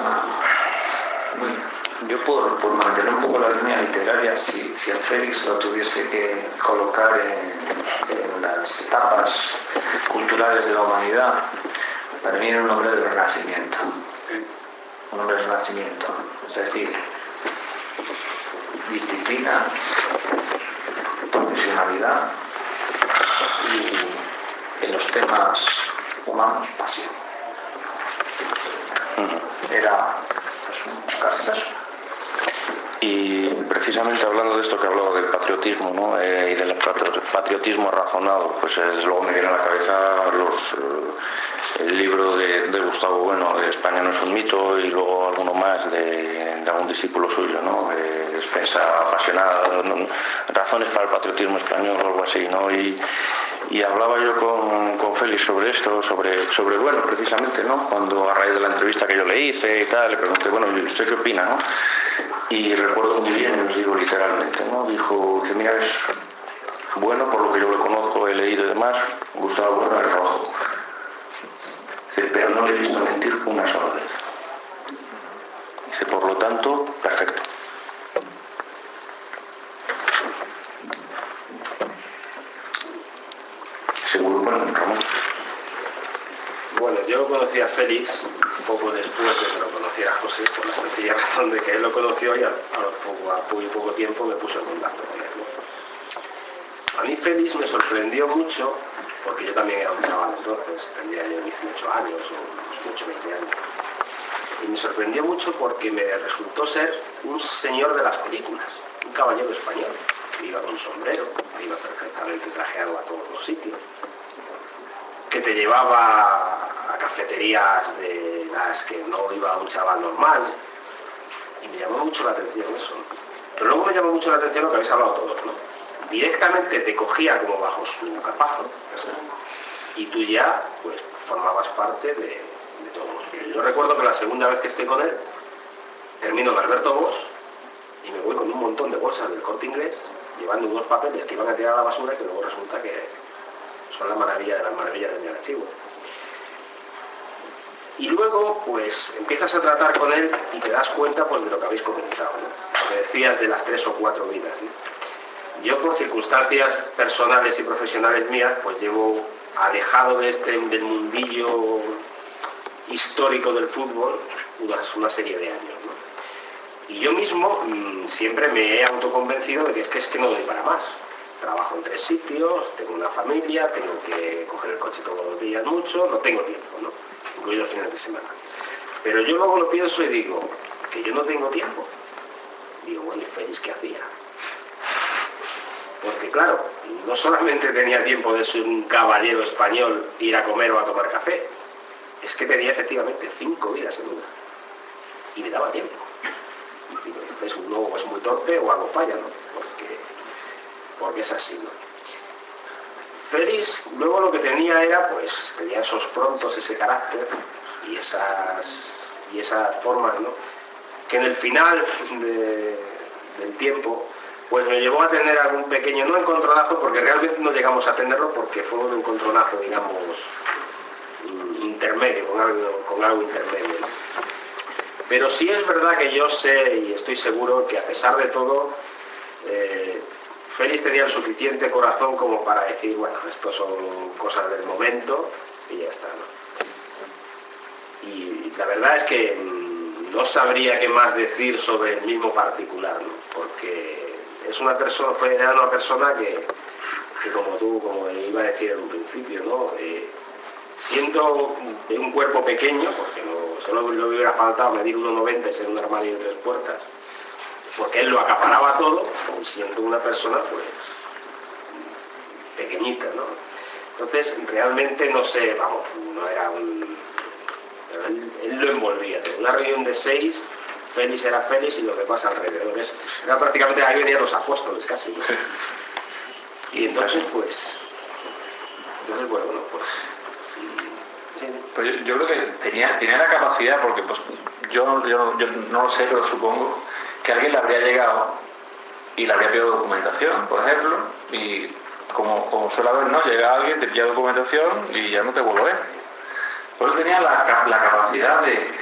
Yo por mantener un poco la línea literaria, si a Félix lo tuviese que colocar en las etapas culturales de la humanidad, para mí era un hombre del Renacimiento. Un hombre del Renacimiento. Es decir, disciplina, profesionalidad y en los temas humanos, pasión. Era pues, un castazo. Y precisamente hablando de esto que hablaba del patriotismo, ¿no? Y del patriotismo razonado, pues luego me viene a la cabeza el libro de Gustavo Bueno, de España no es un mito, y luego alguno más de algún discípulo suyo, ¿no? Despensa apasionada, razones para el patriotismo español o algo así, ¿no? Y hablaba yo con Félix sobre esto, sobre Bueno, precisamente, ¿no? Cuando a raíz de la entrevista que yo le hice y tal, le pregunté, bueno, ¿y usted qué opina, no? Y recuerdo muy bien, os digo literalmente, ¿no? Dijo, que mira, es bueno, por lo que yo lo conozco, he leído y demás, Gustavo Bueno es rojo. Dice, pero no le he visto mentir una sola vez. Dice, por lo tanto, perfecto. Seguro, bueno, Ramón. Bueno, yo lo conocí a Félix poco después de que lo conociera José, por la sencilla razón de que él lo conoció y a poco tiempo me puso en contacto con él, ¿no? A mí Félix me sorprendió mucho, porque yo también era un chaval entonces, tendría yo 18 años o 18, 20 años. Y me sorprendió mucho porque me resultó ser un señor de las películas, un caballero español, que iba con sombrero, que iba perfectamente trajeado a todos los sitios, que te llevaba a cafeterías de las que no iba un chaval normal, y me llamó mucho la atención eso. Pero luego me llamó mucho la atención lo que habéis hablado todos, ¿no? Directamente te cogía como bajo su capazo, y tú ya pues formabas parte de todos. Yo recuerdo que la segunda vez que estoy con él, termino en Alberto Bosch y me voy con un montón de bolsas del Corte Inglés, llevando unos papeles que iban a tirar a la basura y que luego resulta que son la maravilla de las maravillas del mi archivo. Y luego, pues, empiezas a tratar con él y te das cuenta, pues, de lo que habéis comentado, ¿no? Lo que decías de las 3 o 4 vidas, ¿no? Yo, por circunstancias personales y profesionales mías, pues llevo alejado del mundillo histórico del fútbol una serie de años, ¿no? Y yo mismo siempre me he autoconvencido de que es que no doy para más. Trabajo en 3 sitios, tengo una familia, tengo que coger el coche todos los días mucho, no tengo tiempo, ¿no? Incluido los fines de semana. Pero yo luego lo pienso y digo, que yo no tengo tiempo. Digo, bueno, ¿y Félix qué hacía? Porque claro, no solamente tenía tiempo de ser un caballero español, ir a comer o a tomar café, es que tenía efectivamente 5 vidas en una. Y le daba tiempo. Y digo, entonces uno es muy torpe o algo falla, ¿no? Porque es así, ¿no? Félix luego lo que tenía era, pues, tenía esos prontos, ese carácter y esas formas, ¿no? Que en el final del tiempo, pues me llevó a tener algún pequeño, no encontronazo, porque realmente no llegamos a tenerlo porque fue un encontronazo, digamos, intermedio, con algo intermedio, ¿no? Pero sí es verdad que yo sé y estoy seguro que a pesar de todo, Félix tenía el suficiente corazón como para decir, bueno, esto son cosas del momento y ya está, ¿no? Y la verdad es que no sabría qué más decir sobre el mismo particular, ¿no? Porque era una persona que como iba a decir en un principio, ¿no? Siendo un cuerpo pequeño, porque solo le hubiera faltado medir 1,90 y ser un armario de 3 puertas, porque él lo acaparaba todo, siendo una persona, pues, pequeñita, ¿no? Entonces, realmente, no sé, vamos, no era él lo envolvía. En una reunión de 6, Félix era Félix y los demás alrededor. Era prácticamente, ahí venían los apóstoles casi, ¿no? Y entonces, pues, bueno, pues... Sí. Pues yo creo que tenía la capacidad, porque pues yo no lo sé, pero supongo que alguien le habría llegado y le habría pedido documentación, por ejemplo, y como suele haber, ¿no? Llega alguien, te pide documentación y ya no te vuelve a ver. Pues él tenía la capacidad de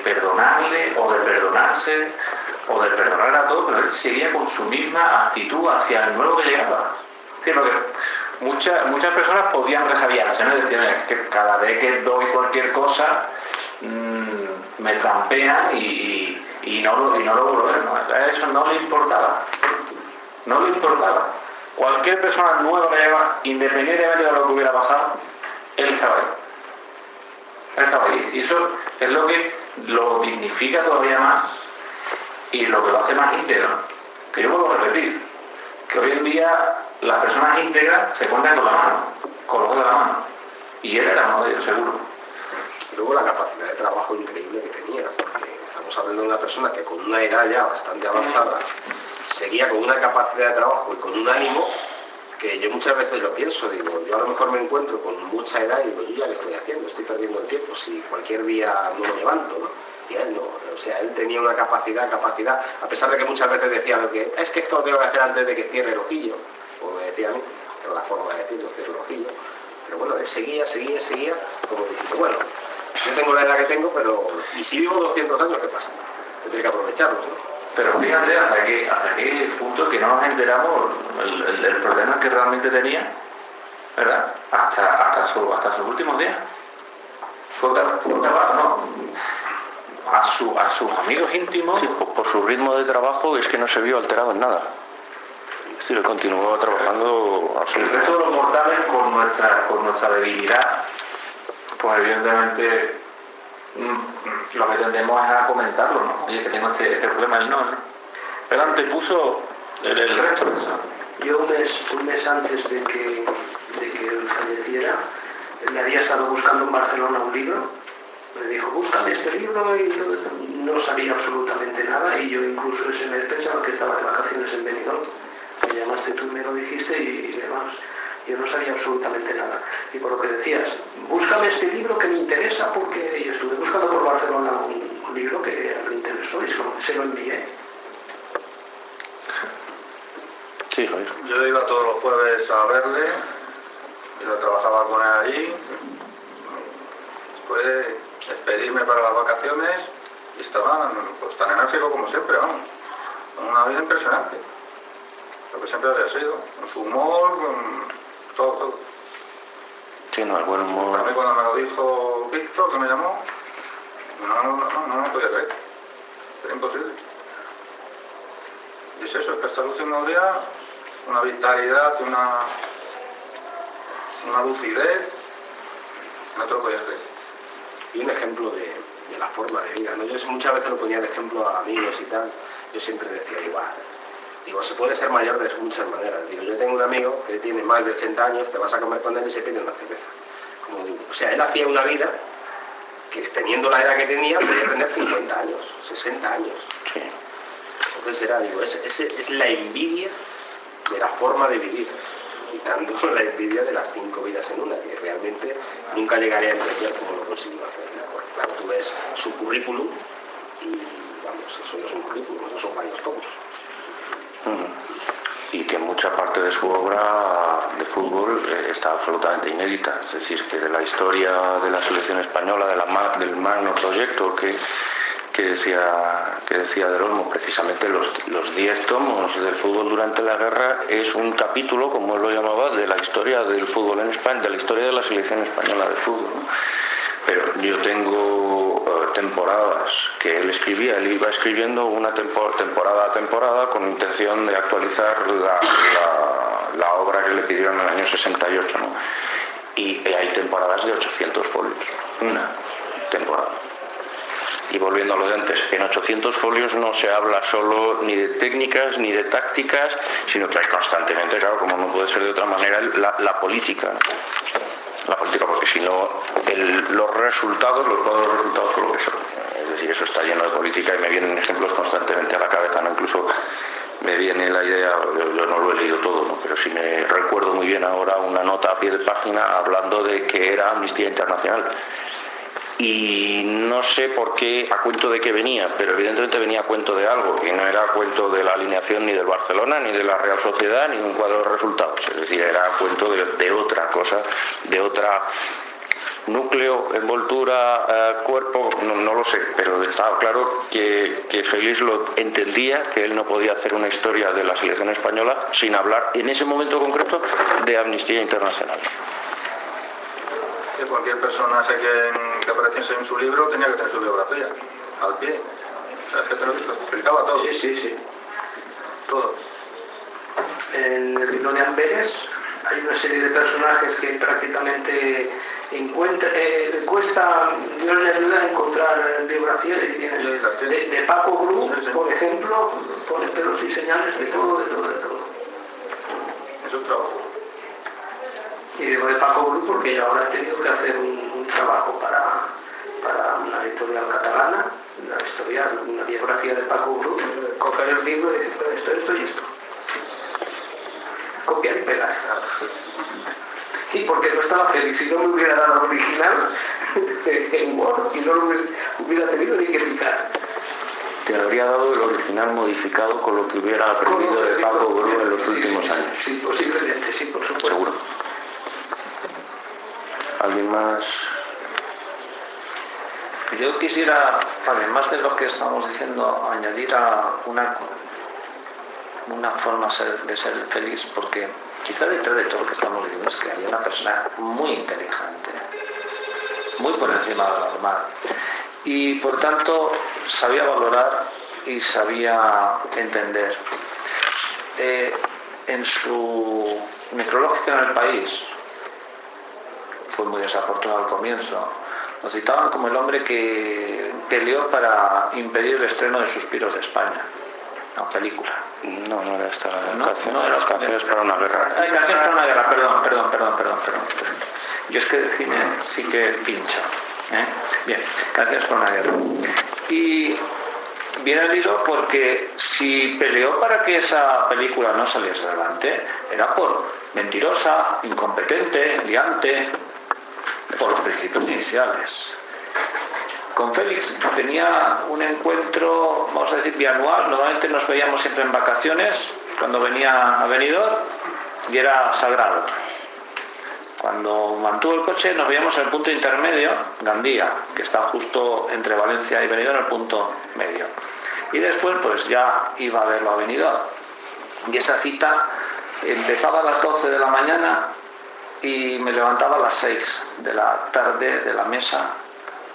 perdonarle, o de perdonarse, o de perdonar a todos, pero él seguía con su misma actitud hacia el nuevo que llegaba. Es decir, muchas personas podían resabiarse, ¿no? Decían, es que cada vez que doy cualquier cosa me trampean y no lo vuelvo a ver, ¿no? A eso no le importaba. No le importaba. Cualquier persona nueva que llegaba, independientemente de lo que hubiera pasado, él estaba ahí. Él estaba ahí. Y eso es lo que lo dignifica todavía más y lo que lo hace más íntegro. Que yo vuelvo a repetir, que hoy en día las personas íntegras se cuentan con la mano, con los dedos de la mano. Y él era uno de ellos, seguro. Y luego la capacidad de trabajo increíble que tenía, porque estamos hablando de una persona que con una edad ya bastante avanzada seguía con una capacidad de trabajo y con un ánimo que yo muchas veces lo pienso, digo, yo a lo mejor me encuentro con mucha edad y digo, yo ya qué estoy haciendo, estoy perdiendo el tiempo, si cualquier día no me levanto, ¿no? Y él no, o sea, él tenía una capacidad, a pesar de que muchas veces decía que es que esto lo tengo que hacer antes de que cierre el ojillo, como me decía a mí, era la forma de decirlo, cierre el ojillo, pero bueno, él seguía, como diciendo, bueno, yo tengo la edad que tengo, pero, y si vivo 200 años, ¿qué pasa? Tendré que aprovecharlos, ¿no? Pero fíjate hasta qué punto que no nos enteramos el problema que realmente tenía, ¿verdad? Hasta sus últimos días. Fue capaz, ¿no? A sus amigos íntimos. Sí, por su ritmo de trabajo es que no se vio alterado en nada. Sí, él continuó trabajando El resto de los mortales, con nuestra debilidad, pues evidentemente lo que tendemos es a comentarlo, ¿no? Oye, que tengo este problema, él no. Él antepuso el resto de eso. Yo un mes antes de que él falleciera, le había estado buscando en Barcelona un libro. Me dijo, búscame este libro, y no sabía absolutamente nada, y yo incluso ese mes pensaba que estaba de vacaciones en Benidorm. Me llamaste tú, me lo dijiste y demás. Yo no sabía absolutamente nada. Y por lo que decías, búscame este libro que me interesa, porque yo estuve buscando por Barcelona un libro que me interesó y se lo envié. Sí, Javier. Yo iba todos los jueves a verle yo trabajaba con él allí, después de despedirme para las vacaciones y estaba pues tan enérgico como siempre, vamos, con una vida impresionante, lo que siempre había sido, con su humor, con todo. Sí, no, el buen humor. A mí cuando me lo dijo Víctor, que me llamó, no me podía creer, era imposible. Y es eso, es que hasta el último día, una vitalidad, una lucidez, no te lo podías creer. Y un ejemplo de la forma de vida, ¿no? Yo muchas veces lo ponía de ejemplo a amigos y tal, yo siempre decía igual. Digo, se puede ser mayor de muchas maneras. Digo, yo tengo un amigo que tiene más de 80 años, te vas a comer con él y se pide una cerveza. Como digo, o sea, él hacía una vida que teniendo la edad que tenía, podía tener 50 años, 60 años. Sí. Entonces era, digo, es la envidia de la forma de vivir, quitando la envidia de las 5 vidas en una, que realmente nunca llegaré a entender cómo lo consiguió hacer, ¿no? Porque claro, tú ves su currículum y, vamos, eso no es un currículum, eso son varios tomos. Y que mucha parte de su obra de fútbol está absolutamente inédita, es decir, que de la historia de la selección española, del magno proyecto que decía Del Olmo, precisamente los 10 tomos del fútbol durante la guerra es un capítulo, como él lo llamaba, de la historia del fútbol en España, de la historia de la selección española de fútbol, ¿no? Pero yo tengo temporadas que él escribía, él iba escribiendo una temporada a temporada con intención de actualizar la obra que le pidieron en el año 68, ¿no? Y hay temporadas de 800 folios, una temporada. Y volviendo a lo de antes, en 800 folios no se habla solo ni de técnicas ni de tácticas, sino que hay constantemente, claro, como no puede ser de otra manera, la política. La política, porque si no, los cuadros resultados son lo que son. Es decir, eso está lleno de política y me vienen ejemplos constantemente a la cabeza, ¿no? Incluso me viene la idea, yo no lo he leído todo, ¿no? Pero sí me recuerdo muy bien ahora una nota a pie de página hablando de que era Amnistía Internacional. Y no sé por qué, a cuento de qué venía, pero evidentemente venía a cuento de algo, que no era a cuento de la alineación ni del Barcelona, ni de la Real Sociedad, ni de un cuadro de resultados. Es decir, era a cuento de otra cosa, de otra núcleo, envoltura, cuerpo, no lo sé, pero estaba claro que Félix lo entendía, que él no podía hacer una historia de la selección española sin hablar, en ese momento concreto, de Amnistía Internacional. Que cualquier personaje que apareciese en su libro tenía que tener su biografía al pie. O sea, es que te lo explicaba todo. Sí. Todo. En el libro de Amberes hay una serie de personajes que prácticamente cuesta, Dios le ayuda a encontrar biografías que tienen. De Paco Bru, por ejemplo, pone pelos y señales de todo. Es un trabajo. Y digo de Paco Bru porque yo ahora he tenido que hacer un trabajo para una editorial catalana, una biografía de Paco Bru, coger el libro y decir, esto y esto. Copiar y pegar. Y porque no estaba feliz, si no me hubiera dado original en Word y no lo hubiera tenido ni que picar. Te habría dado el original modificado con lo que hubiera aprendido de Paco Bru en los últimos años. Sí, posiblemente, sí, por supuesto. Seguro. ¿Alguien más? Yo quisiera, además de lo que estamos diciendo, añadir a una forma de ser feliz, porque quizá detrás de todo lo que estamos diciendo es que hay una persona muy inteligente, muy por encima de lo normal, y por tanto sabía valorar y sabía entender. En su necrológica en El País, fue muy desafortunado al comienzo, lo citaban como el hombre que peleó para impedir el estreno de Suspiros de España, una película. No era esta No era las canciones para una guerra. Canciones para una guerra, perdón. Yo es que de cine sí que pincho. Bien, Canciones para una guerra. Y viene al hilo porque si peleó para que esa película no saliese adelante, era por mentirosa, incompetente, liante, por los principios iniciales. Con Félix tenía un encuentro, vamos a decir, bianual. Normalmente nos veíamos siempre en vacaciones, cuando venía a Benidorm, y era sagrado. Cuando mantuvo el coche nos veíamos en el punto intermedio, Gandía, que está justo entre Valencia y Benidorm, en el punto medio. Y después pues ya iba a verlo a Benidorm. Y esa cita empezaba a las 12 de la mañana y me levantaba a las 6 de la tarde de la mesa,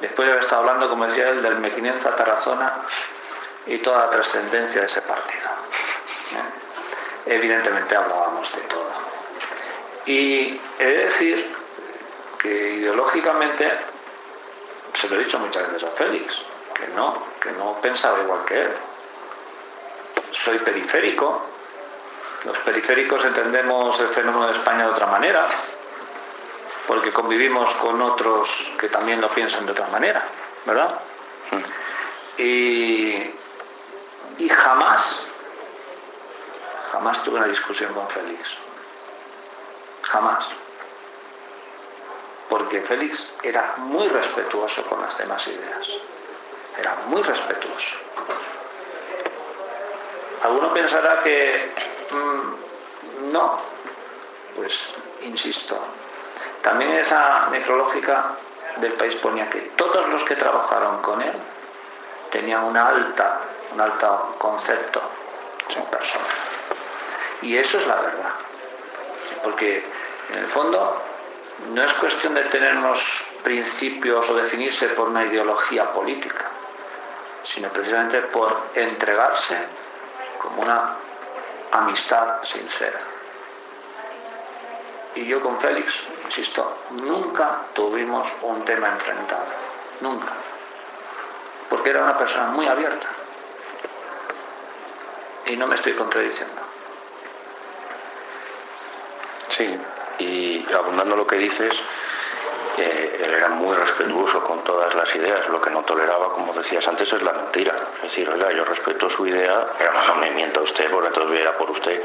después de haber estado hablando, como decía él, del Mequinenza Tarazona y toda la trascendencia de ese partido. Evidentemente hablábamos de todo. Y he de decir que ideológicamente, se lo he dicho muchas veces a Félix, que no pensaba igual que él. Soy periférico. Los periféricos entendemos el fenómeno de España de otra manera, porque convivimos con otros que también lo piensan de otra manera, ¿verdad? Y jamás tuve una discusión con Félix. Jamás. Porque Félix era muy respetuoso con las demás ideas. Era muy respetuoso. Alguno pensará que no. Pues insisto. También esa necrológica del País ponía que todos los que trabajaron con él tenían un alto concepto como persona. Y eso es la verdad. Porque en el fondo no es cuestión de tener unos principios o definirse por una ideología política, sino precisamente por entregarse como una amistad sincera. Y yo con Félix, insisto, nunca tuvimos un tema enfrentado, nunca, porque era una persona muy abierta. Y no me estoy contradiciendo. Sí, y abundando lo que dices, él era muy respetuoso con todas las ideas. Lo que no toleraba, como decías antes, es la mentira. Es decir, oiga, yo respeto su idea, pero no me mienta usted porque entonces era por usted.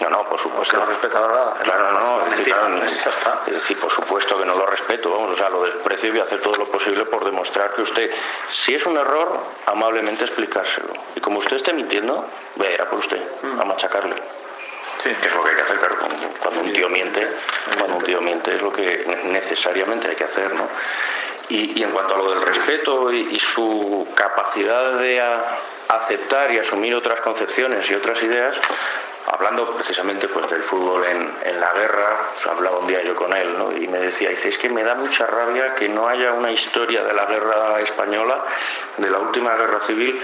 No, por supuesto. No respetaba nada. Claro, no. Es decir, por supuesto que no lo respeto, vamos, o sea, lo desprecio y voy a hacer todo lo posible por demostrar que usted, si es un error, amablemente explicárselo. Y como usted esté mintiendo, era por usted, a machacarle. Sí. Que es lo que hay que hacer, claro, cuando un tío miente es lo que necesariamente hay que hacer, ¿no? Y en cuanto a lo del respeto y su capacidad de aceptar y asumir otras concepciones y otras ideas, hablando precisamente pues del fútbol en la guerra, hablaba un día yo con él, ¿no? Y me decía, dice, es que me da mucha rabia que no haya una historia de la guerra española, de la última guerra civil,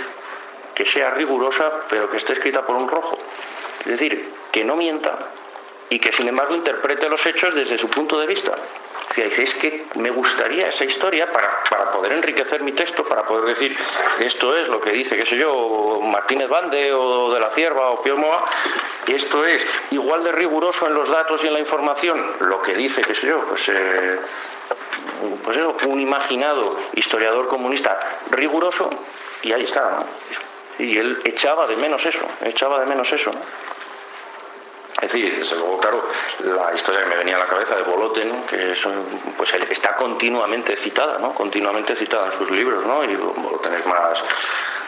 que sea rigurosa, pero que esté escrita por un rojo. Es decir, que no mienta y que sin embargo interprete los hechos desde su punto de vista. Dice, es que me gustaría esa historia para poder enriquecer mi texto, para poder decir, esto es lo que dice, qué sé yo, Martínez Bande o de la Cierva o Pío Moa, esto es igual de riguroso en los datos y en la información, lo que dice, qué sé yo, pues eso, un imaginado historiador comunista riguroso, y ahí está, ¿no? Y él echaba de menos eso, ¿no? Es decir, desde luego, claro, la historia que me venía a la cabeza de Boloten, que es, pues él está continuamente citada, ¿no? Continuamente citada en sus libros, ¿no? Y Boloten es más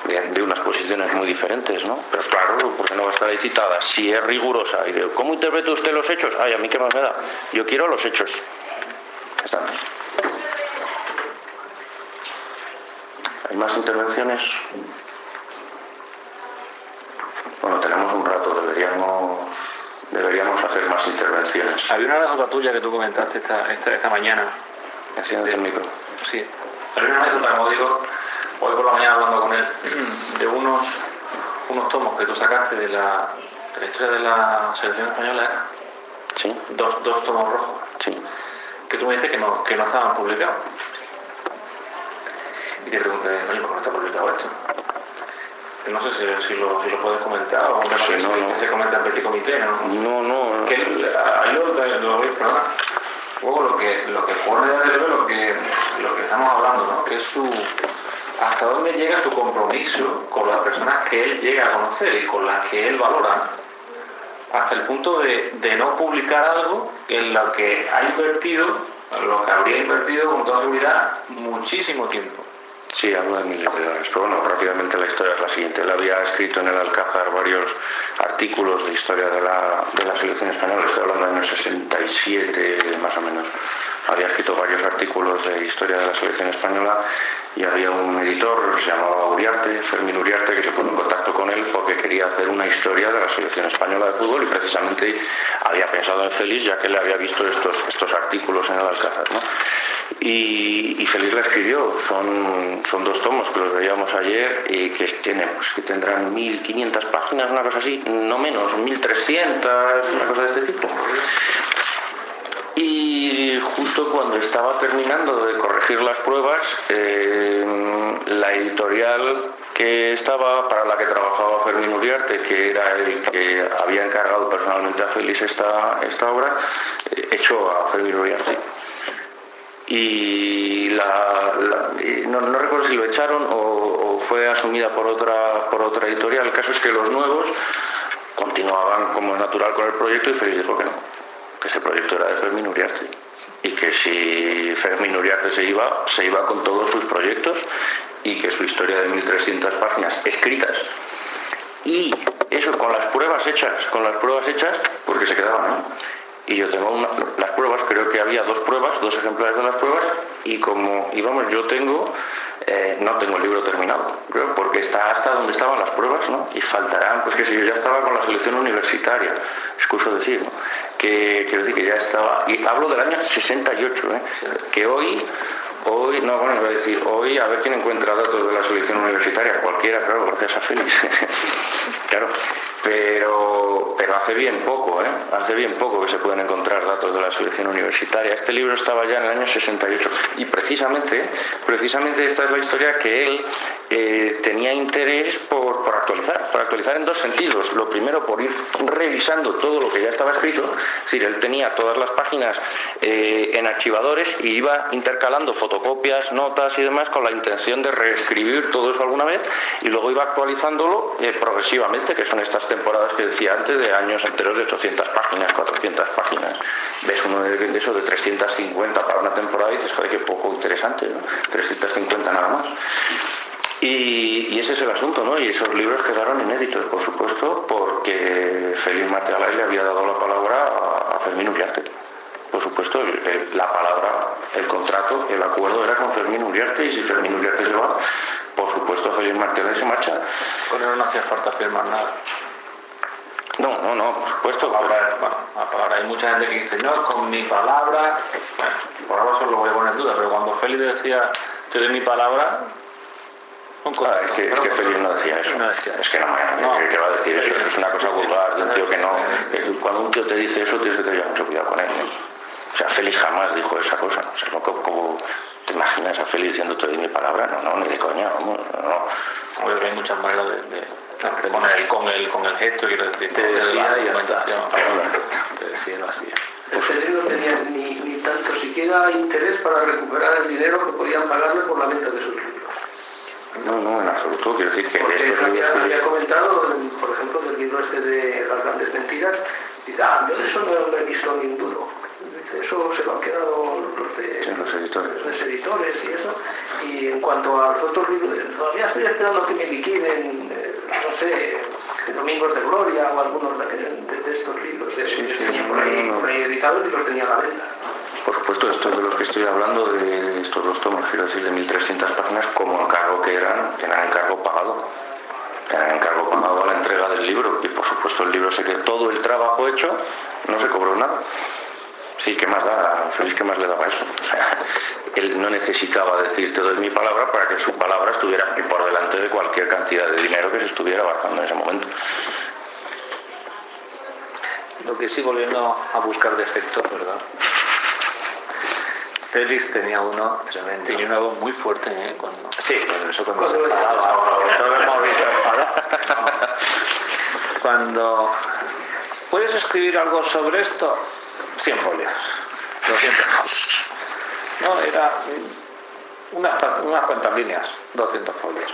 de unas posiciones muy diferentes, ¿no? Pero claro, ¿por qué no va a estar ahí citada? Si es rigurosa. Y digo, ¿cómo interpreta usted los hechos? Ay, a mí qué más me da. Yo quiero los hechos. Están. ¿Hay más intervenciones? Bueno, tenemos un rato, deberíamos hacer más intervenciones. Había una anécdota tuya que tú comentaste esta mañana. Enciéndete el micro. Sí. Había una anécdota, como digo, hoy por la mañana hablando con él, de unos tomos que tú sacaste de la historia de la selección española. Sí. Dos tomos rojos. Sí. Que tú me dices que no estaban publicados. Y te pregunté, oye, ¿por qué no está publicado esto? No sé si lo puedes comentar o que se comenta en petit comité, ¿no? No. Que ahí lo veis, perdón. Luego lo que pone de lo que estamos hablando, ¿no? Que es hasta dónde llega su compromiso con las personas que él llega a conocer y con las que él valora, hasta el punto de no publicar algo en lo que ha invertido, lo que habría invertido con toda seguridad muchísimo tiempo. Sí, hablo de 1000 libros. Pero bueno, rápidamente la historia es la siguiente. Él había escrito en el Alcázar varios artículos artículos de historia de la selección española, estoy hablando del año 67 más o menos. Había escrito varios artículos de historia de la selección española y había un editor que se llamaba Uriarte, Fermín Uriarte, que se puso en contacto con él porque quería hacer una historia de la selección española de fútbol y precisamente había pensado en Félix ya que le había visto estos artículos en el Alcázar, ¿no? Y Félix la escribió, son 2 tomos que los veíamos ayer y que tendrán 1500 páginas, una cosa así, no menos, 1300, una cosa de este tipo. Y justo cuando estaba terminando de corregir las pruebas, la editorial para la que trabajaba Fermín Uriarte, que era el que había encargado personalmente a Félix esta obra, echó a Fermín Uriarte. Y no recuerdo si lo echaron o fue asumida por otra editorial. El caso es que los nuevos continuaban como es natural con el proyecto y Félix dijo que no, que ese proyecto era de Fermín Uriarte y que si Fermín Uriarte se iba con todos sus proyectos y que su historia de 1300 páginas escritas y eso con las pruebas hechas, pues que se quedaban, ¿no? Y yo tengo las pruebas, creo que había 2 ejemplares de las pruebas y como íbamos, yo no tengo el libro terminado, creo, porque está hasta donde estaban las pruebas, ¿no? Y faltarán, pues que si yo ya estaba con la selección universitaria, excuso decir, ¿no? Que quiero decir que ya estaba, y hablo del año 68, que hoy, no, bueno, iba a decir, hoy a ver quién encuentra datos de la selección universitaria, cualquiera, claro, gracias a Félix, claro, pero hace bien poco que se pueden encontrar datos de la selección universitaria. Este libro estaba ya en el año 68 y precisamente esta es la historia que él tenía interés por actualizar en 2 sentidos. Lo primero, por ir revisando todo lo que ya estaba escrito, es decir, él tenía todas las páginas en archivadores y iba intercalando fotocopias, notas y demás con la intención de reescribir todo eso alguna vez y luego iba actualizándolo progresivamente, que son estas temporadas que decía antes de años enteros de 800 páginas, 400 páginas. Ves uno de esos de 350 para una temporada y dices, joder, qué poco interesante, ¿no? 350 nada más. Y ese es el asunto, ¿no? Y esos libros quedaron inéditos, por supuesto, porque Félix Matealay le había dado la palabra a Fermín Uriarte. Por supuesto, la palabra, el contrato, el acuerdo era con Fermín Uriarte y si Fermín Uriarte se va, por supuesto Félix Matealay se marcha. Con él no hacía falta firmar nada. No, por supuesto. Ahora hay mucha gente que dice, no, con mi palabra, por ahora solo lo voy a poner en duda, pero cuando Félix decía, te doy mi palabra, es que Félix no decía eso. Es que ¿qué va a decir eso? Eso es una cosa vulgar de un tío que no. Cuando un tío te dice eso, tienes que tener mucho cuidado con él, ¿no? O sea, Félix jamás dijo esa cosa. O sea, ¿cómo te imaginas a Félix diciendo te doy mi palabra? No, ni de coña, vamos, no. Oye, hay muchas maneras con el gesto, quiero decir. Te decía y ya está. Te decía y lo hacía. El Félix no tenía ni tanto siquiera interés para recuperar el dinero que podían pagarle por la venta de sus libros. No, en absoluto. Quiero decir que porque estos libros había comentado, por ejemplo, del libro este de Las Grandes Mentiras, dice, yo de eso no he visto ni un duro. Dice, eso se lo han quedado los editores y eso. Y en cuanto a los otros libros, todavía estoy esperando que me liquiden, no sé, Domingos de Gloria o algunos de estos libros. Tenía por ahí editados y los tenía a la venta. Por supuesto, estos de los que estoy hablando, de estos 2 tomos, quiero decir, de 1300 páginas, como encargo que eran encargo pagado. Eran encargo pagado a la entrega del libro. Y por supuesto el libro se quedó, todo el trabajo hecho, no se cobró nada. Sí, ¿qué más da? Félix, ¿qué más le daba eso? O sea, él no necesitaba decir te doy mi palabra para que su palabra estuviera por delante de cualquier cantidad de dinero que se estuviera barajando en ese momento. Lo que sí, volviendo a buscar defectos, ¿verdad? Félix tenía uno tremendo. Tenía una voz muy fuerte, cuando... Sí, bueno, eso cuando se enfadaba. Todos lo hemos visto enfadar. Cuando... ¿Puedes escribir algo sobre esto? 100 folios. 200 folios. No, era unas cuantas líneas, 200 folios.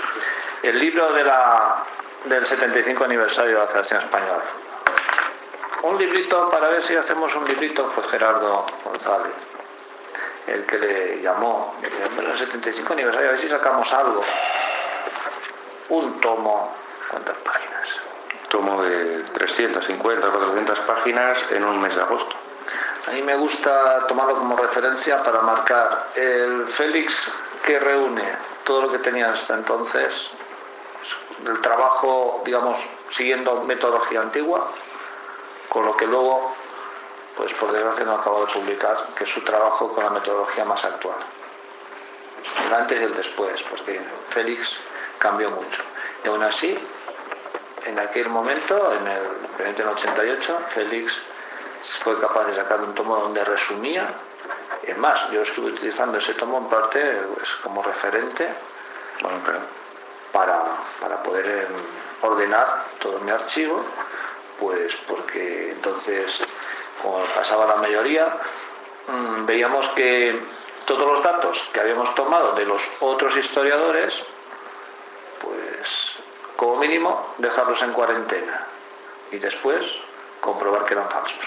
El libro del 75 aniversario de la Federación Española de Fútbol. Un librito, para ver si hacemos un librito, fue Gerardo González, el que le llamó, en el 75 aniversario, a ver si sacamos algo. Un tomo, ¿cuántas páginas? tomo de 350, 400 páginas en un mes de agosto. A mí me gusta tomarlo como referencia para marcar el Félix que reúne todo lo que tenía hasta entonces, el trabajo, digamos, siguiendo metodología antigua, con lo que luego, pues por desgracia no acabo de publicar, que es su trabajo con la metodología más actual. El antes y el después, porque Félix cambió mucho. Y aún así, en aquel momento, en el 88, Félix fue capaz de sacar un tomo donde resumía. Es más, yo estuve utilizando ese tomo en parte pues, como referente para poder ordenar todo mi archivo, pues porque entonces, como pasaba la mayoría, veíamos que todos los datos que habíamos tomado de los otros historiadores, pues como mínimo dejarlos en cuarentena y después comprobar que eran falsos.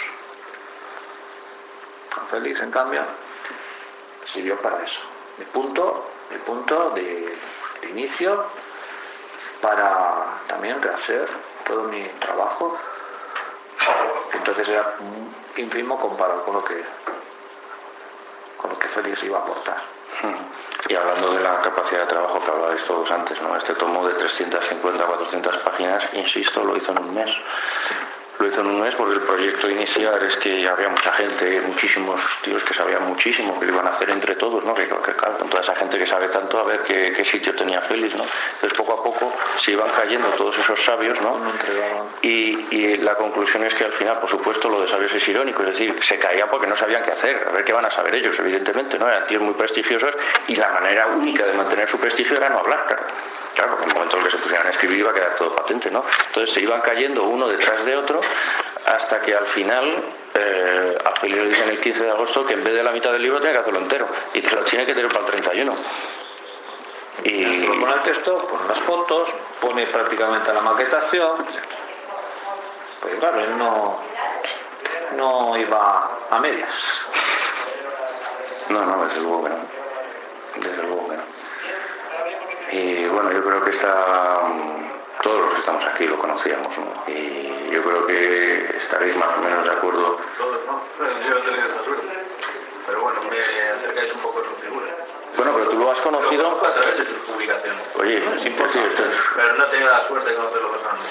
Félix, en cambio, sirvió para eso. Mi punto de inicio para también rehacer todo mi trabajo, que entonces era ínfimo comparado con lo que Félix iba a aportar. Y hablando de la capacidad de trabajo que hablabais todos antes, ¿no? Este tomo de 350 400 páginas, insisto, lo hizo en un mes. Lo hizo en un mes porque el proyecto inicial es que había mucha gente, muchísimos tíos que sabían muchísimo, que lo iban a hacer entre todos, ¿no? Que claro, con toda esa gente que sabe tanto, a ver qué sitio tenía Félix, ¿no? Entonces poco a poco se iban cayendo todos esos sabios, ¿no? Y la conclusión es que al final, por supuesto, lo de sabios es irónico, es decir, se caía porque no sabían qué hacer, a ver qué van a saber ellos, evidentemente, ¿no? Eran tíos muy prestigiosos y la manera única de mantener su prestigio era no hablar, claro, porque en el momento en el que se pusieran a escribir iba a quedar todo patente, ¿no? Entonces se iban cayendo uno detrás de otro hasta que al final a Félix le dicen el 15 de agosto que en vez de la mitad del libro tiene que hacerlo entero y que lo tiene que tener para el 31. Y solo pone el texto, pone las fotos, pone prácticamente la maquetación. Pues claro, él no iba a medias. No, desde luego que no. Desde luego que no. Y bueno, yo creo que todos los que estamos aquí lo conocíamos, ¿no? Y yo creo que estaréis más o menos de acuerdo. Todos no, yo no he tenido esa suerte. Pero bueno, me acercáis un poco a su figura. Bueno, pero tú lo has conocido a través de sus publicaciones. Oye, es importante. Pero no he tenido la suerte de conocerlo personalmente.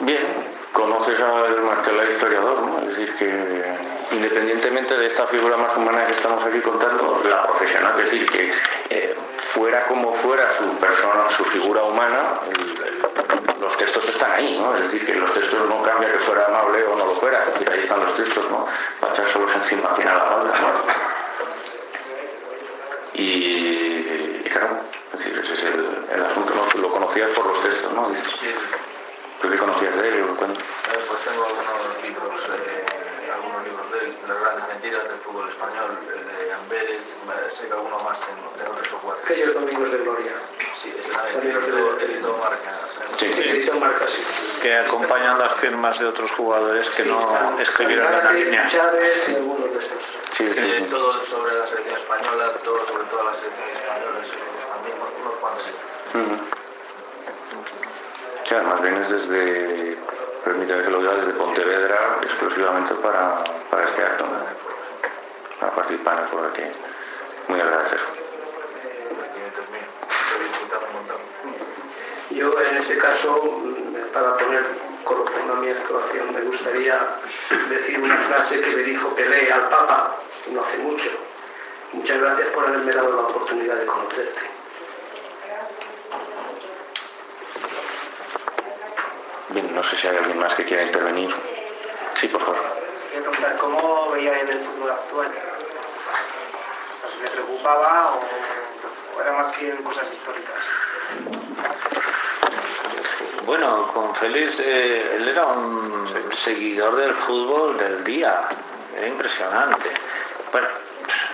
Bien, conoces al Martelá historiador, ¿no? Es decir, que independientemente de esta figura más humana que estamos aquí contando, la profesional, es decir, que fuera como fuera su persona, su figura humana, los textos están ahí, ¿no? Es decir, que los textos no cambia que fuera amable o no lo fuera, es decir, ahí están los textos, ¿no? Para echárselos encima a quien haga falta, ¿no? Y claro, es decir, ese es el asunto, ¿no? Tú lo conocías por los textos, ¿no? Sí. ¿Tú qué conocías de él? Pues tengo algunos libros de él, Las grandes mentiras del fútbol español, de Amberes, sé que alguno más tengo 3 o 4. Aquellos domingos de gloria. Sí, ese también, editó Marca. Sí, Editó Marca, sí. Que acompañan las firmas de otros jugadores que no escribieron en la línea. Chávez y algunos de estos. Sí. Todo sobre la selección española, todo sobre todas las selecciones españolas, también unos cuantos. Sí, además vienes desde, permíteme que lo diga, desde Pontevedra exclusivamente para este acto, ¿no? Para participar, por aquí. Muy agradecido. Yo en este caso, para poner colofón a mi actuación, me gustaría decir una frase que le dijo Pelé al Papa no hace mucho. Muchas gracias por haberme dado la oportunidad de conocerte. Bien, no sé si hay alguien más que quiera intervenir. Sí, por favor. Quería preguntar, ¿cómo veía él el fútbol actual? O sea, ¿si le preocupaba o era más bien cosas históricas? Bueno, con Félix, él era un seguidor del fútbol del día, era impresionante. Bueno,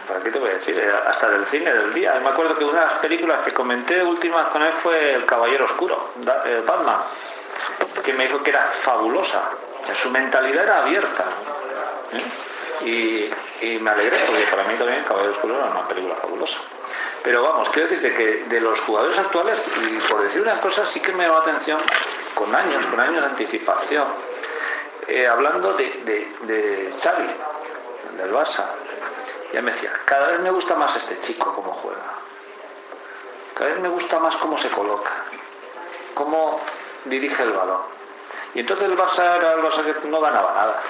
¿para qué te voy a decir? Hasta del cine del día. Me acuerdo que una de las películas que comenté últimas con él fue El Caballero Oscuro, Batman, que me dijo que era fabulosa, su mentalidad era abierta, y me alegré porque para mí también El Caballero Oscuro era una película fabulosa. Pero vamos, quiero decirte que de los jugadores actuales, y por decir una cosa, sí que me llama la atención con años de anticipación, hablando de Xavi, del Barça. Ya me decía, cada vez me gusta más este chico cómo juega, cada vez me gusta más cómo se coloca, cómo dirige el balón. Y entonces el Barça era el Barça que no ganaba nada.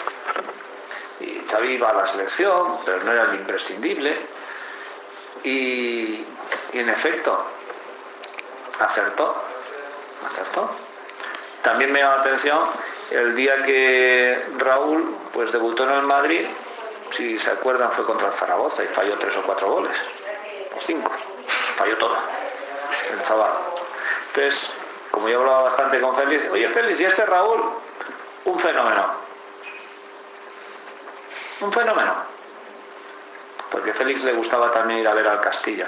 Y Xavi iba a la selección, pero no era el imprescindible. Y en efecto, acertó. También me llama la atención el día que Raúl pues debutó en el Madrid. Si se acuerdan, fue contra el Zaragoza y falló 3 o 4 goles, o 5, falló todo el chaval. Entonces, como yo hablaba bastante con Félix, oye Félix, ¿y este Raúl? Un fenómeno, porque a Félix le gustaba también ir a ver al Castilla.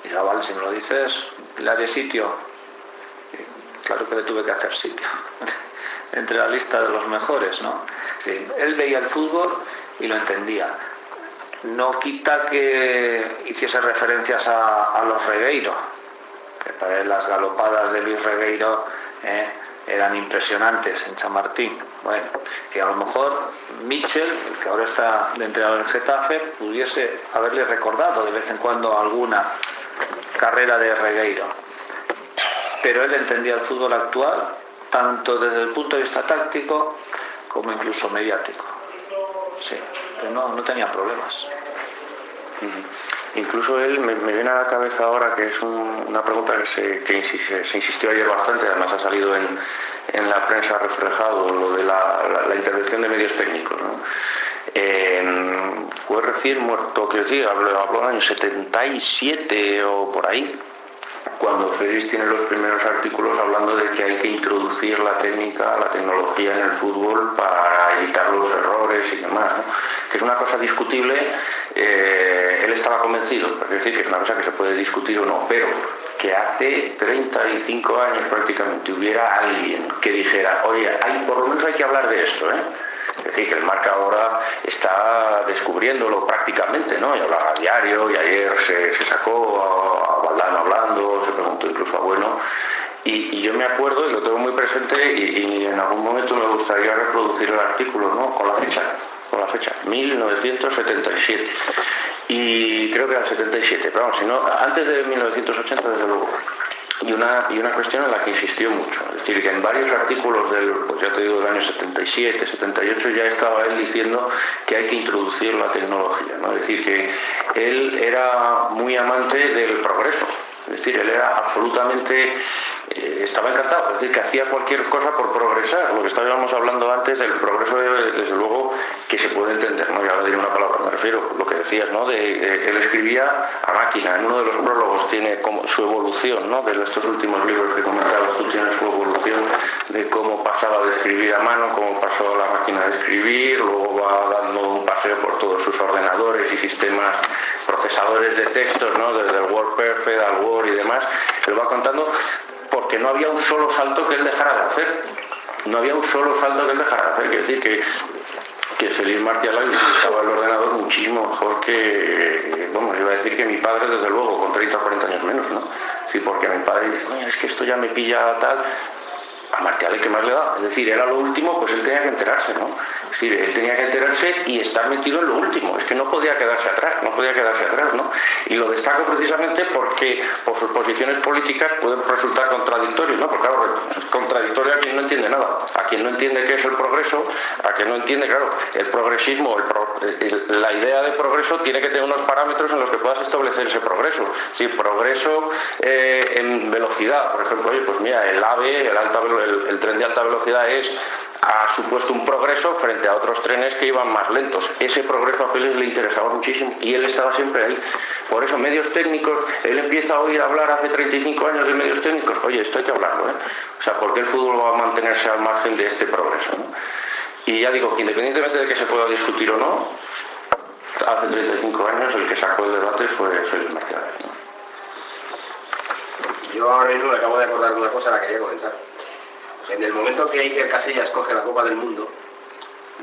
Y yo, vale, si me lo dices, le haré sitio. Y claro que le tuve que hacer sitio entre la lista de los mejores, ¿no? Sí, él veía el fútbol y lo entendía. No quita que hiciese referencias a los Regueiro, que para él las galopadas de Luis Regueiro eran impresionantes en Chamartín. Bueno, que a lo mejor Michel, que ahora está de entrenador en Getafe, pudiese haberle recordado de vez en cuando alguna carrera de Regueiro. Pero él entendía el fútbol actual tanto desde el punto de vista táctico como incluso mediático. Sí, pero no tenía problemas. Incluso él, me viene a la cabeza ahora, que es una pregunta que se insistió ayer bastante, además ha salido en la prensa reflejado, lo de la intervención de medios técnicos, ¿no? Fue recién muerto, quiero decir, habló del año 77 o por ahí, cuando Félix tiene los primeros artículos hablando de que hay que introducir la técnica, la tecnología en el fútbol para evitar los errores y demás, ¿no? Que es una cosa discutible. Él estaba convencido, es decir, que es una cosa que se puede discutir o no, pero que hace 35 años prácticamente hubiera alguien que dijera, oye, por lo menos hay que hablar de esto, ¿eh? Es decir, que el Marca ahora está descubriéndolo prácticamente, ¿no? Y hablaba a diario, y ayer se sacó a Valdano hablando, se preguntó incluso a Bueno, y yo me acuerdo, y lo tengo muy presente, y en algún momento me gustaría reproducir el artículo, ¿no? Con la fecha, 1977, y creo que era el 77, pero vamos, si no, antes de 1980 desde luego. Y una cuestión en la que insistió mucho, es decir, que en varios artículos pues ya te digo, del año 77, 78 ya estaba él diciendo que hay que introducir la tecnología, ¿no? Es decir, que él era muy amante del progreso, es decir, él era absolutamente, estaba encantado, es decir, que hacía cualquier cosa por progresar, lo que estábamos hablando antes, del progreso desde luego que se puede entender, ¿no? Ya le diré una palabra, me refiero, lo que decías, ¿no? Él escribía a máquina, en uno de los prólogos tiene como su evolución, ¿no? De estos últimos libros que comentabas, tú tienes su evolución de cómo pasaba de escribir a mano, cómo pasó a la máquina de escribir, luego va dando un paseo por todos sus ordenadores y sistemas procesadores de textos, ¿no? Desde el WordPerfect al Word y demás, se lo va contando porque no había un solo salto que él dejara de hacer. Quiero decir que Félix Martial utilizaba el ordenador muchísimo mejor que, vamos, iba a decir que mi padre, desde luego, con 30 o 40 años menos, ¿no? Sí, porque mi padre dice, oye, es que esto ya me pilla tal. A Martial, ¿qué más le da? Es decir, era lo último, pues él tenía que enterarse, ¿no? Es decir, él tenía que enterarse y estar metido en lo último, es que no podía quedarse atrás, ¿no? Y lo destaco precisamente porque por sus posiciones políticas pueden resultar contradictorios, ¿no? Porque claro, es contradictorio a quien no entiende nada, a quien no entiende qué es el progreso, a quien no entiende, claro, el progresismo, la idea de progreso tiene que tener unos parámetros en los que puedas establecer ese progreso. Sí, progreso en velocidad, por ejemplo, oye, pues mira, el AVE, el tren de alta velocidad ha supuesto un progreso frente a otros trenes que iban más lentos. Ese progreso a Félix le interesaba muchísimo y él estaba siempre ahí. Por eso, medios técnicos, él empieza a oír hablar hace 35 años de medios técnicos. Oye, esto hay que hablarlo, ¿eh? O sea, ¿por qué el fútbol va a mantenerse al margen de este progreso, ¿no? Y ya digo que independientemente de que se pueda discutir o no, hace 35 años el que sacó el debate fue Félix Martial, ¿no? Yo ahora mismo me acabo de acordar de una cosa la quería comentar. En el momento que Iker Casillas coge la Copa del Mundo,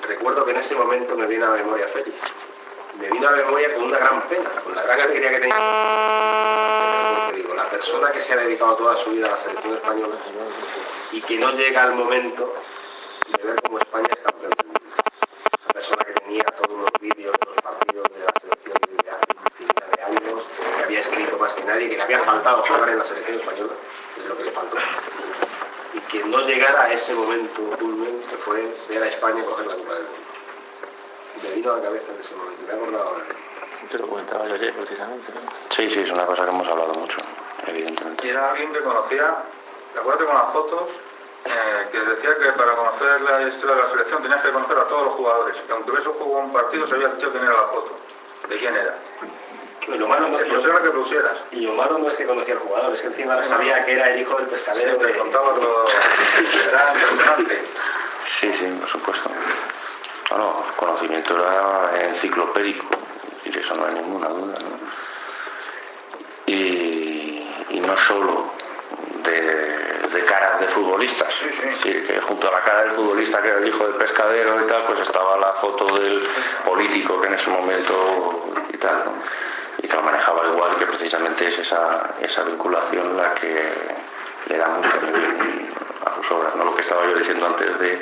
recuerdo que en ese momento me vino a la memoria Félix. Me vino a la memoria con una gran pena, con la gran alegría que tenía. La persona que se ha dedicado toda su vida a la selección española y que no llega al momento de ver cómo España es campeón del mundo. Esa persona que tenía todos los vídeos de los partidos de la selección desde hace infinidad de años, que había escrito más que nadie, que le había faltado jugar en la selección española, es lo que le faltó. Y que no llegara a ese momento culmen que fue ver a España coger la Copa del Mundo. Me vino a la cabeza en ese momento, me he acordado ahora. Te lo comentaba yo ayer precisamente, ¿no? Sí, es una cosa que hemos hablado mucho, evidentemente. Y era alguien que conocía, de acuerdo con las fotos, que decía que para conocer la historia de la selección tenías que conocer a todos los jugadores, que aunque hubiese jugado un partido sabías el tío quién era la foto, de quién era. Y lo malo no, que pusiera que pusieras. Y lo malo no es que conocía al jugador, es que encima sabía que era el hijo del pescadero. Sí, te contaba todo. Era impresionante. Sí, por supuesto. No, el conocimiento era enciclopédico, y eso no hay ninguna duda, ¿no? Y no solo de caras de futbolistas, sí, que junto a la cara del futbolista que era el hijo del pescadero y tal, pues estaba la foto del político que en ese momento y tal, ¿no? Y que lo manejaba igual, que precisamente es esa vinculación la que le da mucho a sus obras, ¿no? Lo que estaba yo diciendo antes de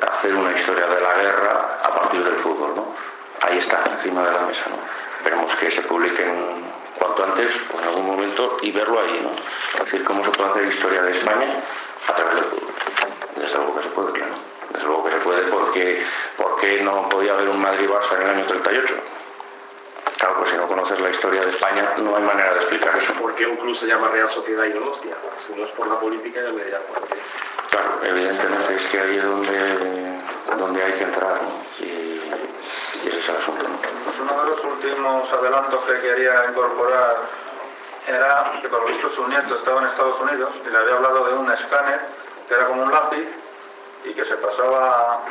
hacer una historia de la guerra a partir del fútbol, ¿no? Ahí está, encima de la mesa, ¿no? Esperemos que se publiquen cuanto antes, pues en algún momento, y verlo ahí, ¿no? Es decir, cómo se puede hacer historia de España a través del fútbol. Desde luego que se puede, claro. Desde luego que se puede, porque no podía haber un Madrid-Barça en el año 38. Claro, pues si no conoces la historia de España, no hay manera de explicar eso. ¿Por qué un club se llama Real Sociedad y no Hostia? Si no es por la política, ya me dirá por qué. Claro, evidentemente es que ahí es donde hay que entrar, ¿no? Y ese es el asunto, ¿no? Pues uno de los últimos adelantos que quería incorporar era que por lo visto su nieto estaba en Estados Unidos y le había hablado de un escáner que era como un lápiz y que se pasaba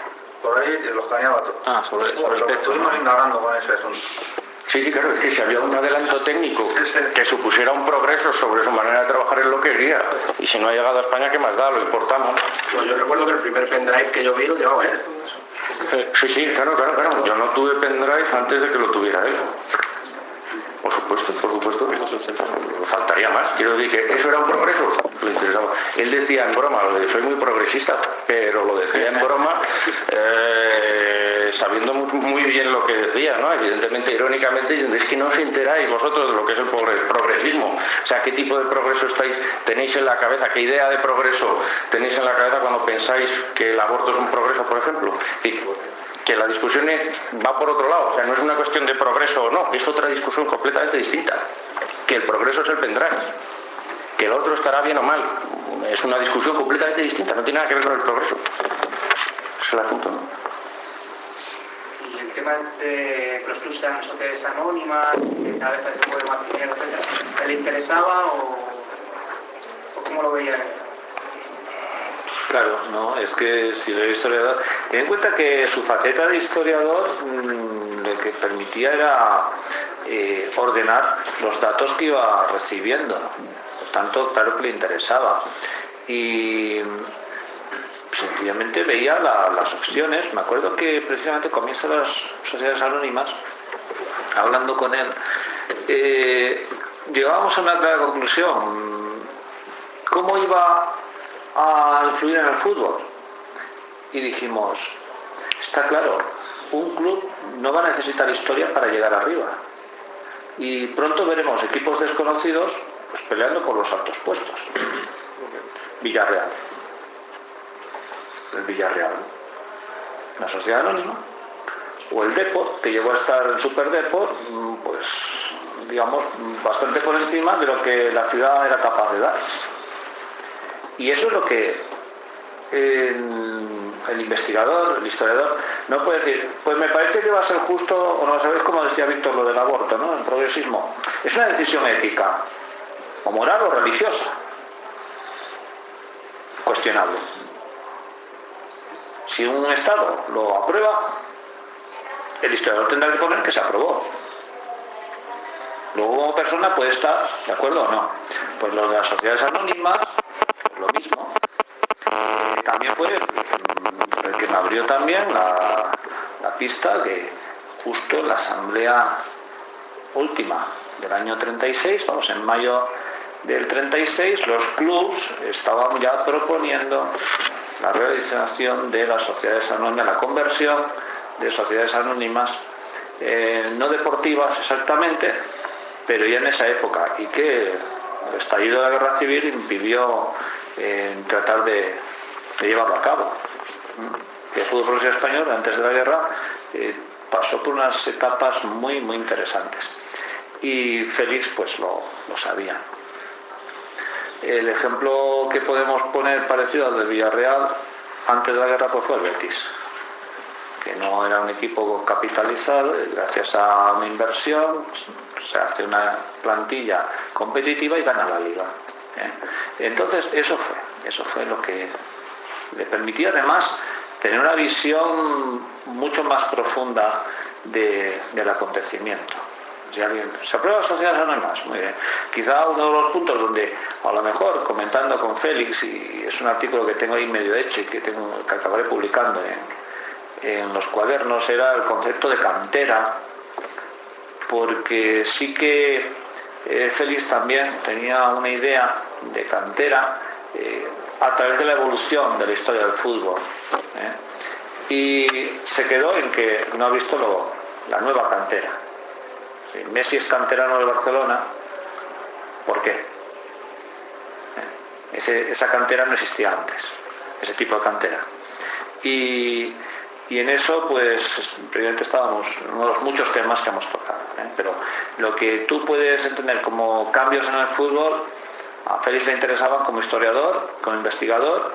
por ahí y lo escaneaba todo. Sobre el lo que texto, estuvimos ¿no? indagando con ese asunto. Sí, claro, es que si había un adelanto técnico que supusiera un progreso sobre su manera de trabajar en lo que quería, y si no ha llegado a España, ¿qué más da? Lo importamos. No, yo recuerdo que el primer pendrive que yo vi lo llevaba él. Sí, claro. Yo no tuve pendrive antes de que lo tuviera él. Por supuesto. Faltaría más. Quiero decir que eso era un progreso. Le interesaba. Él decía en broma, soy muy progresista, pero lo decía en broma sabiendo muy bien lo que decía, ¿no? Evidentemente, irónicamente, es que no os enteráis vosotros de lo que es el progresismo. O sea, ¿qué tipo de progreso tenéis en la cabeza? ¿Qué idea de progreso tenéis en la cabeza cuando pensáis que el aborto es un progreso, por ejemplo? Que la discusión va por otro lado, o sea, no es una cuestión de progreso o no, es otra discusión completamente distinta. Que el progreso es el pendrive, que el otro estará bien o mal, es una discusión completamente distinta, no tiene nada que ver con el progreso. Es el asunto, ¿no? Y el tema de que los clubes sean sociedades anónimas, que cada vez se puede más dinero, etc., ¿le interesaba o cómo lo veía él? Claro, no, es que si era historiador, ten en cuenta que su faceta de historiador lo que permitía era ordenar los datos que iba recibiendo, por tanto, claro que le interesaba y sencillamente veía las opciones. Me acuerdo que precisamente comienza las sociedades anónimas, hablando con él, llegábamos a una clara conclusión: ¿cómo iba a influir en el fútbol? Y dijimos, está claro, un club no va a necesitar historia para llegar arriba, y pronto veremos equipos desconocidos pues peleando por los altos puestos. Villarreal, el Villarreal, la sociedad anónima, o el Depor, que llegó a estar en Super Depor, pues digamos bastante por encima de lo que la ciudad era capaz de dar. Y eso es lo que el investigador, el historiador, no puede decir, pues me parece que va a ser justo, o no sabéis, como decía Víctor, lo del aborto, ¿no? El progresismo. Es una decisión ética, o moral o religiosa. Cuestionable. Si un Estado lo aprueba, el historiador tendrá que poner que se aprobó. Luego, como persona, puede estar de acuerdo o no. Pues los de las sociedades anónimas, lo mismo. También fue el que me abrió también la pista que justo en la asamblea última del año 36, vamos, en mayo del 36 los clubs estaban ya proponiendo la realización de las sociedades anónimas, la conversión de sociedades anónimas, no deportivas exactamente, pero ya en esa época, y que el estallido de la guerra civil impidió tratar de llevarlo a cabo. El fútbol profesional español antes de la guerra pasó por unas etapas muy interesantes, y Félix pues lo sabía. El ejemplo que podemos poner parecido al de Villarreal antes de la guerra pues fue el Betis, que no era un equipo capitalizado. Gracias a una inversión se hace una plantilla competitiva y gana la liga. Entonces eso fue lo que le permitía además tener una visión mucho más profunda del acontecimiento. Si alguien se aprueba las sociedades anónimas, muy bien. Quizá uno de los puntos donde, a lo mejor, comentando con Félix, y es un artículo que tengo ahí medio hecho y que acabaré publicando en los cuadernos, era el concepto de cantera, porque sí que Félix también tenía una idea de cantera a través de la evolución de la historia del fútbol, y se quedó en que no ha visto la nueva cantera. Si Messi es canterano del Barcelona, ¿por qué? Esa cantera no existía antes, ese tipo de cantera. Y en eso, pues, primero estábamos en uno de los muchos temas que hemos tocado, pero lo que tú puedes entender como cambios en el fútbol, a Félix le interesaban como historiador, como investigador,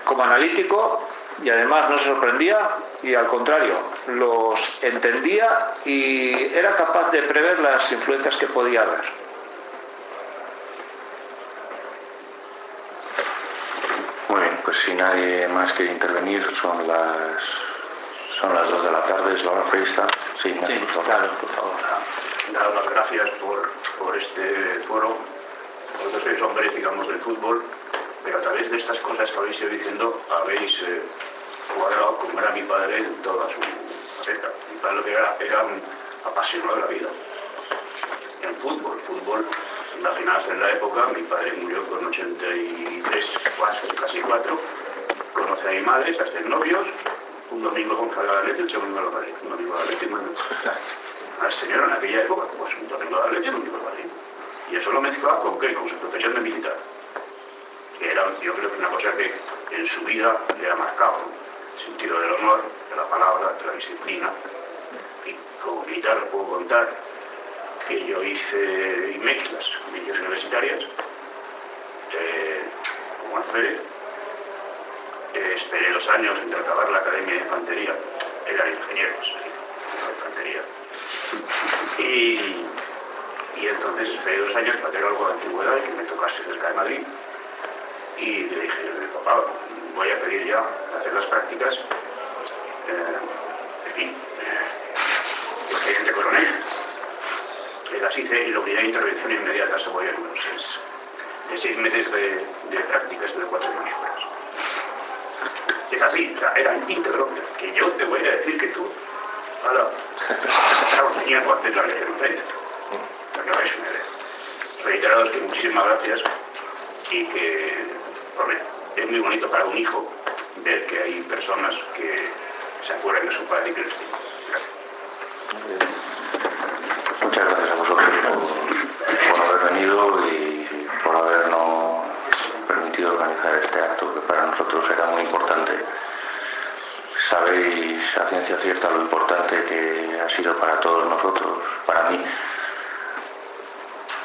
como analítico, y además no se sorprendía, y al contrario, los entendía y era capaz de prever las influencias que podía haber. Muy bien, pues si nadie más quiere intervenir, son las 2 de la tarde, es la hora prevista. Sí, claro, por favor. Dar las gracias por este foro. Vosotros sois hombres, digamos, del fútbol, pero a través de estas cosas que habéis ido diciendo, habéis cuadrado como era mi padre en toda su faceta. Mi padre lo que era un apasionado de la vida. En fútbol, imaginaos en la época, mi padre murió con 83, casi 4, conoce a mi madre, se hacen novios, un domingo con el Atleti, otro domingo al Madrid, un domingo al Atleti, al señor en aquella época, pues un domingo al Atleti, un domingo al Madrid. Y eso lo mezclaba con qué, con su profesión de militar. Que era, yo creo que una cosa que en su vida le ha marcado, el sentido del honor, de la palabra, de la disciplina. Y como militar os puedo contar que yo hice IMEX, las milicias universitarias, como alférez. Esperé 2 años entre acabar la academia de infantería, eran ingenieros de infantería. Y entonces esperé 2 años para tener algo de antigüedad y que me tocase cerca de Madrid. Y le dije, papá, voy a pedir ya hacer las prácticas, en fin, de teniente coronel. Las hice y lo primera intervención inmediata se voy a número 6. De 6 meses de prácticas de 4 maniobras. Es así, o sea, era íntegro, que yo te voy a decir que tú, tenía cuartel la ley de Lucente, para que hagáis una idea. Reiterados que muchísimas gracias y que, hombre, es muy bonito para un hijo ver que hay personas que se acuerdan de su padre y que lo estiman. Gracias. Muchas gracias a vosotros por haber venido y por habernos permitido organizar este acto que para nosotros era muy importante. Sabéis a ciencia cierta lo importante que ha sido para todos nosotros, para mí,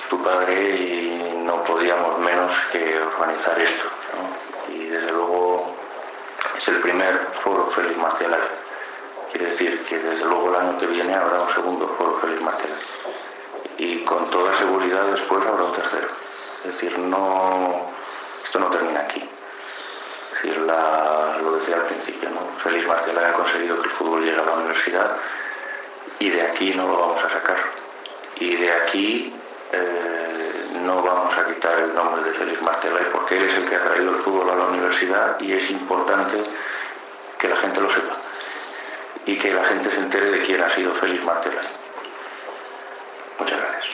tu padre, y no podíamos menos que organizar esto, ¿no? Y desde luego es el primer foro Félix Marcial. Quiere decir que desde luego el año que viene habrá un segundo foro Félix Marcial. Y con toda seguridad después habrá un tercero. Es decir, esto no termina aquí. Es decir, lo decía al principio, ¿no? Félix Marcial ha conseguido que el fútbol llegue a la universidad y de aquí no lo vamos a sacar. Y de aquí no vamos a quitar el nombre de Félix Marcial porque él es el que ha traído el fútbol a la universidad y es importante que la gente lo sepa y que la gente se entere de quién ha sido Félix Marcial. Muchas gracias.